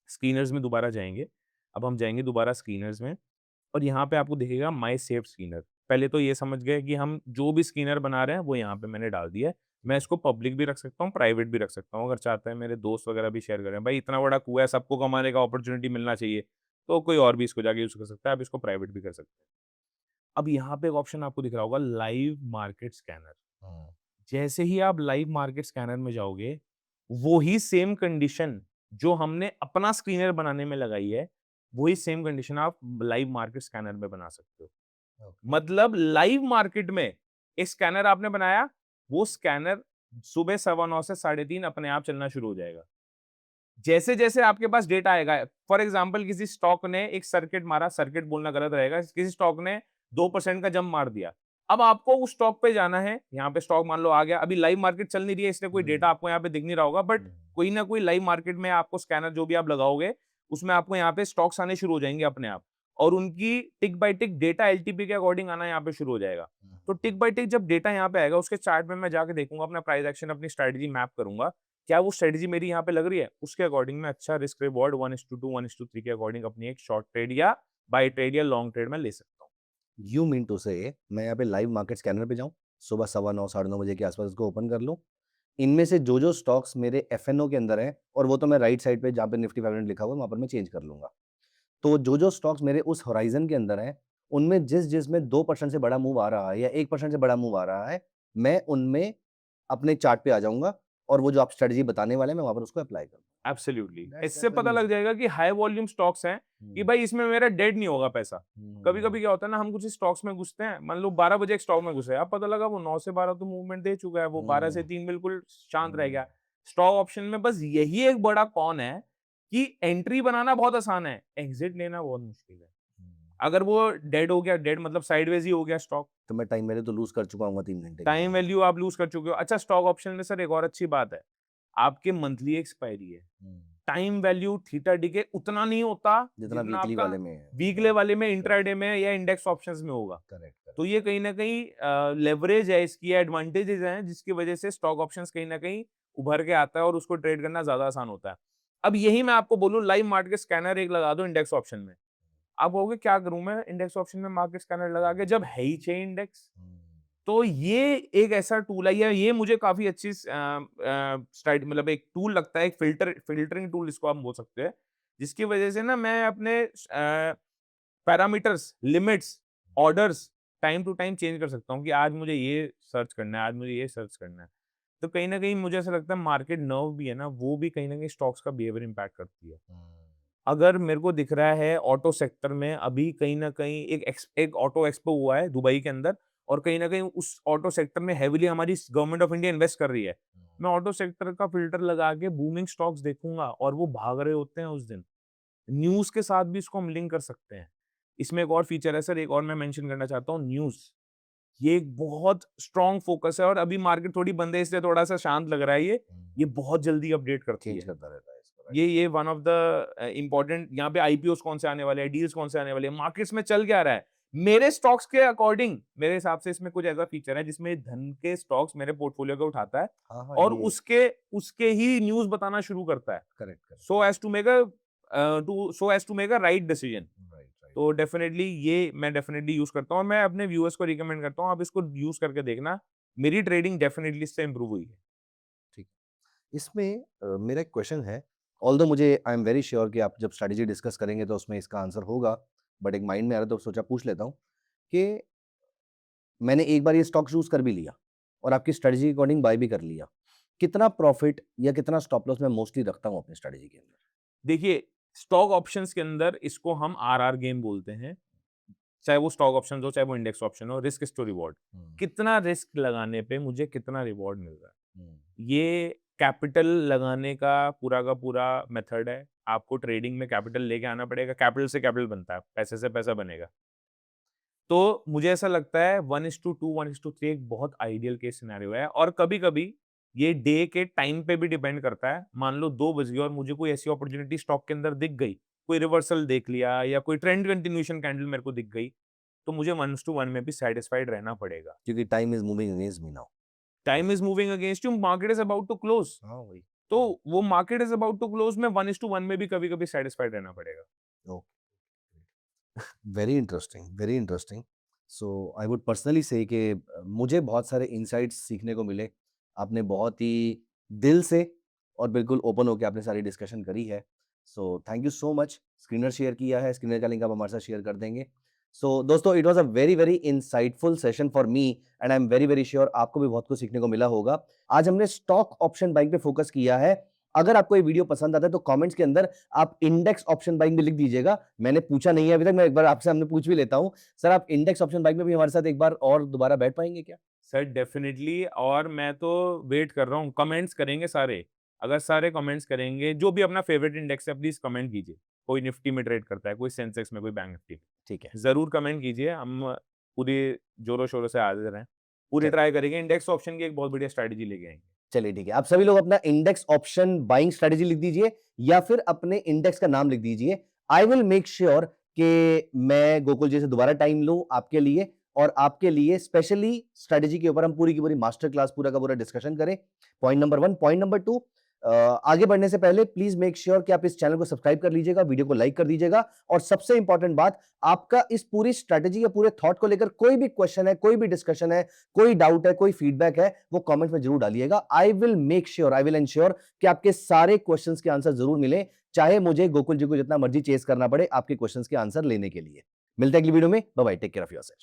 स्क्रीनर्स में दोबारा जाएँगे। अब हम जाएँगे दोबारा स्क्रीनर्स में और यहाँ पे आपको दिखेगा माय सेव्ड स्क्रीनर। पहले तो ये समझ गए कि हम जो भी स्क्रीनर बना रहे हैं वो यहाँ पे मैंने डाल दिया है। मैं इसको पब्लिक भी रख सकता हूँ, प्राइवेट भी रख सकता हूँ। अगर चाहते हैं मेरे दोस्त वगैरह भी शेयर करें। भाई इतना बड़ा कुआँ है, सबको कमाने का अपॉर्च्युनिटी मिलना चाहिए, तो कोई और भी इसको जाके यूज़ कर सकता है। आप इसको प्राइवेट भी कर सकते हैं। अब यहाँ पे एक ऑप्शन आपको दिख रहा होगा लाइव मार्केट स्कैनर। जैसे ही आप लाइव मार्केट स्कैनर में जाओगे, वो ही सेम कंडीशन जो हमने अपना स्क्रीनर बनाने में लगाई है, वही सेम कंडीशन आप लाइव मार्केट स्कैनर में बना सकते हो। मतलब लाइव मार्केट में एक स्कैनर आपने बनाया, वो स्कैनर सुबह 9:15 से 3:30 अपने आप चलना शुरू हो जाएगा। जैसे-जैसे आपके पास डेटा आएगा, फॉर एग्जांपल किसी स्टॉक ने एक सर्किट मारा, सर्किट बोलना गलत रहेगा, किसी स्टॉक ने 2% का जंप मार दिया। अब आपको उस स्टॉक पे जाना है, यहाँ पे स्टॉक मान लो आ गया, अभी लाइव मार्केट चल नहीं रही है इसलिए कोई डेटा आपको यहाँ पे दिख नहीं रहा होगा, बट कोई ना कोई लाइव मार्केट में आपको स्कैनर जो भी आप लगाओगे, उसमें आपको यहाँ पे स्टॉक्स आने शुरू हो जाएंगे अपने आप, और उनकी टिक बाय टिक डेटा एलटीपी के अकॉर्डिंग आना यहाँ पे शुरू हो जाएगा। तो टिक बाय टिक जब डेटा यहाँ पे आएगा, उसके चार्ट में मैं जाके देखूंगा, अपना प्राइस एक्शन, अपनी स्ट्रेटजी मैप करूंगा, क्या वो स्ट्रेटजी मेरी यहाँ पे लग रही है, उसके अकॉर्डिंग मैं अच्छा रिस्क रिवॉर्ड 1:2 1:3 के अकॉर्डिंग अपनी एक शॉर्ट ट्रेड या बाय ट्रेड या लॉन्ग ट्रेड में ले सकता हूँ। यू मीन टू से मैं यहाँ पे लाइव मार्केट स्कैनर पे जाऊँ, सुबह 9:15 9:30 बजे के आसपास उसको ओपन कर लूँ, इनमें से जो स्टॉक्स मेरे एफएनओ के अंदर हैं, और वो तो मैं राइट साइड पे जहाँ पे निफ्टी 500 लिखा हुआ है वहाँ पर मैं चेंज कर लूंगा। तो जो स्टॉक्स मेरे उस होराइजन के अंदर हैं, उनमें जिसमें 2% से बड़ा मूव आ रहा है या 1% से बड़ा मूव आ रहा है, मैं उनमें अपने चार्ट पे आ जाऊंगा, और वो जो आप स्ट्रेटजी बताने वाले हैं मैं वहां पर उसको अप्लाई करूंगा। एब्सोल्युटली, दैट्स इससे दैट्स पता वेरी लग जाएगा कि हाई वॉल्यूम स्टॉक्स हैं कि भाई इसमें मेरा डेड नहीं होगा पैसा। कभी कभी क्या होता है ना, हम कुछ स्टॉक्स में घुसते हैं, मान लो 12 बजे एक स्टॉक में घुसे, अब पता लगा वो 9 से 12 तो मूवमेंट दे चुका है, वो 12 से 3 बिल्कुल शांत रह गया। स्टॉक ऑप्शन में बस यही एक बड़ा कॉन है कि एंट्री बनाना बहुत आसान है, एग्जिट लेना बहुत मुश्किल है। अगर वो डेड हो गया, डेड मतलब साइडवेज ही हो गया स्टॉक, तो मैं टाइम मेरे तो लूज कर चुका हूँ 3 घंटे के टाइम अंदर। वैल्यू आप लूज कर चुके हो। अच्छा, स्टॉक ऑप्शन में सर एक और अच्छी बात है, आपके मंथली एक्सपायरी है, टाइम वैल्यू थीटा डी के उतना नहीं होता जितना जितना वीकली आपका वाले में है। वीकली वाले में, इंट्राडे में या इंडेक्स ऑप्शंस में होगा। करेक्ट तो ये कहीं ना कहीं लेवरेज है, इसकी एडवांटेजेस हैं, जिसकी वजह से स्टॉक ऑप्शंस कहीं ना कहीं उभर के आता है और उसको ट्रेड करना ज्यादा आसान होता है। अब यही मैं आपको बोलूं, लाइव मार्केट स्कैनर एक लगा दो इंडेक्स ऑप्शन में, आप कहोगे क्या करूं मैं इंडेक्स ऑप्शन में मार्केट स्कैनर लगा के, जब है ही चाहिए इंडेक्स। तो ये एक ऐसा टूल है, या ये मुझे काफ़ी अच्छी स्ट्राइट मतलब एक टूल लगता है, एक फ़िल्टरिंग टूल इसको आप बोल सकते हैं, जिसकी वज़ह से ना मैं अपने parameters, limits, orders time to time change कर सकता हूँ कि आज मुझे ये सर्च करना है, आज मुझे ये सर्च करना है। तो कहीं न कहीं मुझे ऐसा लगता है मार्केट नर्व भी है ना, वो भी कहीं न कहीं स्टॉक्स का बिहेवियर इम्पैक्ट करती है। अगर मेरे को दिख रहा है ऑटो सेक्टर में अभी कहीं न कहीं एक ऑटो एक्सपो हुआ है दुबई के अंदर, और कहीं न कहीं उस ऑटो सेक्टर में हेवीली हमारी गवर्नमेंट ऑफ इंडिया इन्वेस्ट कर रही है। मैं ऑटो सेक्टर का फ़िल्टर लगा के बूमिंग स्टॉक्स देखूँगा और वो भाग रहे होते हैं उस दिन। न्यूज़ के साथ भी इसको हम लिंक कर सकते हैं। इसमें एक और फीचर है सर, एक और मैं मेंशन करना चाहता हूँ, न्यूज़। ये एक बहुत स्ट्रॉन्ग फ़ोकस है, और अभी मार्केट थोड़ी बंद है इसलिए थोड़ा-सा शांत लग रहा है ये। ये बहुत जल्दी अपडेट करती चेंज है। करता रहता है इसको, ये वन ऑफ द इम्पोर्टेंट, यहाँ पे आईपीओस कौन से आने वाले हैं, डील्स कौन से आने वाले हैं, मार्केट्स में चल क्या रहा है। मेरे स्टॉक्स के अकॉर्डिंग मेरे हिसाब से इसमें कुछ ऐसा फीचर है जिसमें धन के स्टॉक्स मेरे पोर्टफोलियो को उठाता है हाँ, हाँ, और ये उसके उसके ही न्यूज़ बताना शुरू करता है। Correct, correct. So as to make a right decision. Right, right. तो डेफिनिटली ये मैं डेफिनिटली यूज़ करता हूँ, और मैं अपने व्यूअर्स को रिकमेंड करता हूँ, आप इसको यूज़ करके देखना। मेरी ट्रेडिंग डेफिनिटली इससे इम्प्रूव हुई है। ठीक। इसमें मेरा एक क्वेश्चन है, ऑल्दो मुझे आई एम वेरी श्योर कि आप जब स्ट्रैटेजी डिस्कस करेंगे तो उसमें इसका आंसर होगा, बट एक माइंड में आ रहा है तो सोचा पूछ लेता हूँ कि मैंने एक बार ये स्टॉक चूज़ कर भी लिया और आपकी स्ट्रैटेजी के अकॉर्डिंग बाय भी कर लिया। कितना प्रॉफिट या कितना स्टॉप लॉस मैं मोस्टली रखता हूँ अपनी स्ट्रैटेजी के अंदर? देखिए, स्टॉक ऑप्शंस के अंदर इसको हम आरआर गेम बोलते हैं। चाहे वो स्टॉक ऑप्शन हो, चाहे वो इंडेक्स ऑप्शन हो, रिस्क इज़ टू रिवॉर्ड। कितना रिस्क लगाने पे मुझे कितना रिवॉर्ड मिल रहा है। ये कैपिटल लगाने का पूरा मेथड है। आपको ट्रेडिंग में कैपिटल लेके आना पड़ेगा, कैपिटल से कैपिटल बनता है, पैसे से पैसा बनेगा। तो मुझे ऐसा लगता है 1:2 1:3 एक बहुत आइडियल केस सिनेरियो है, और कभी-कभी ये डे के टाइम पे भी डिपेंड करता है। मान लो 2 बज गए और मुझे कोई ऐसी अपॉर्च्युनिटी स्टॉक के अंदर दिख गई, कोई रिवर्सल देख लिया या कोई ट्रेंड कंटिन्यूएशन कैंडल मेरे को दिख गई, तो मुझे 1:1 में भी सैटिस्फाइड रहना पड़ेगा। क्योंकि time is moving against me now. Time is moving against you, market is about to close. हाँ, वही। तो वो market is about to close में 1:1 में भी कभी-कभी सैटिस्फाइड रहना पड़ेगा। Okay. Very interesting, very interesting. So I would personally say कि मुझे बहुत सारे इनसाइट्स सीखने को मिले। आपने बहुत ही दिल से और बिल्कुल ओपन होके आपने सारी डिस्कशन करी है। So thank you so much. Screener share किया है, स्क्रीनर का लिंक आप हमारे साथ शेयर कर देंगे। सो दोस्तों, it was a very, very insightful session for me and I am very, very sure आपको भी बहुत कुछ सीखने को मिला होगा। आज हमने स्टॉक ऑप्शन बाइंग पे फोकस किया है। अगर आपको ये वीडियो पसंद आता है तो कमेंट्स के अंदर आप इंडेक्स ऑप्शन बाइंग भी लिख दीजिएगा। मैंने पूछा नहीं है अभी तक, मैं एक बार आपसे हमने पूछ भी लेता हूँ। सर, आप इंडेक्स ऑप्शन बाइंग में भी हमारे साथ एक बार और दोबारा बैठ पाएँगे क्या? सर डेफिनिटली, और मैं तो वेट कर रहा हूँ, कमेंट्स करेंगे सारे। अगर सारे कमेंट्स करेंगे, जो भी अपना फेवरेट इंडेक्स है प्लीज़ कमेंट कीजिए। कोई निफ्टी में ट्रेड करता है, कोई सेंसेक्स में, कोई बैंक निफ्टी में। ठीक है। ज़रूर कमेंट कीजिए, हम पूरी जोरों शोरों से हाजिर हैं, पूरी चल- ट्राई करेंगे, इंडेक्स ऑप्शन की एक बहुत बढ़िया स्ट्रैटेजी लेके आएंगे। चलिए ठीक है, आप सभी लोग अपना इंडेक्स ऑप्शन बाइंग स्ट्रेटेजी लिख दीजिए या फिर अपने इंडेक्स का नाम लिख दीजिए। आई विल मेक श्योर कि मैं गोकुल जी से दोबारा टाइम लूं आपके लिए और आपके लिए स्पेशली स्ट्रेटेजी के ऊपर हम पूरी की पूरी मास्टर क्लास पूरा का पूरा डिस्कशन करें। Point number 1। पॉइंट नंबर 2, आगे बढ़ने से पहले प्लीज मेक श्योर कि आप इस चैनल को सब्सक्राइब कर लीजिएगा, वीडियो को लाइक कर दीजिएगा और सबसे इंपॉर्टेंट बात, आपका इस पूरी स्ट्रेटेजी या पूरे थॉट को लेकर कोई भी क्वेश्चन है, कोई भी डिस्कशन है, कोई डाउट है, कोई फीडबैक है, वो कमेंट में जरूर डालिएगा। I will make sure, I will ensure कि आपके सारे क्वेश्चंस के आंसर जरूर मिले, चाहे मुझे गोकुल जी को जितना मर्जी चेस करना पड़े आपके क्वेश्चंस के आंसर लेने के लिए। मिलते हैं अगली वीडियो में। Bye bye, take care of yourself.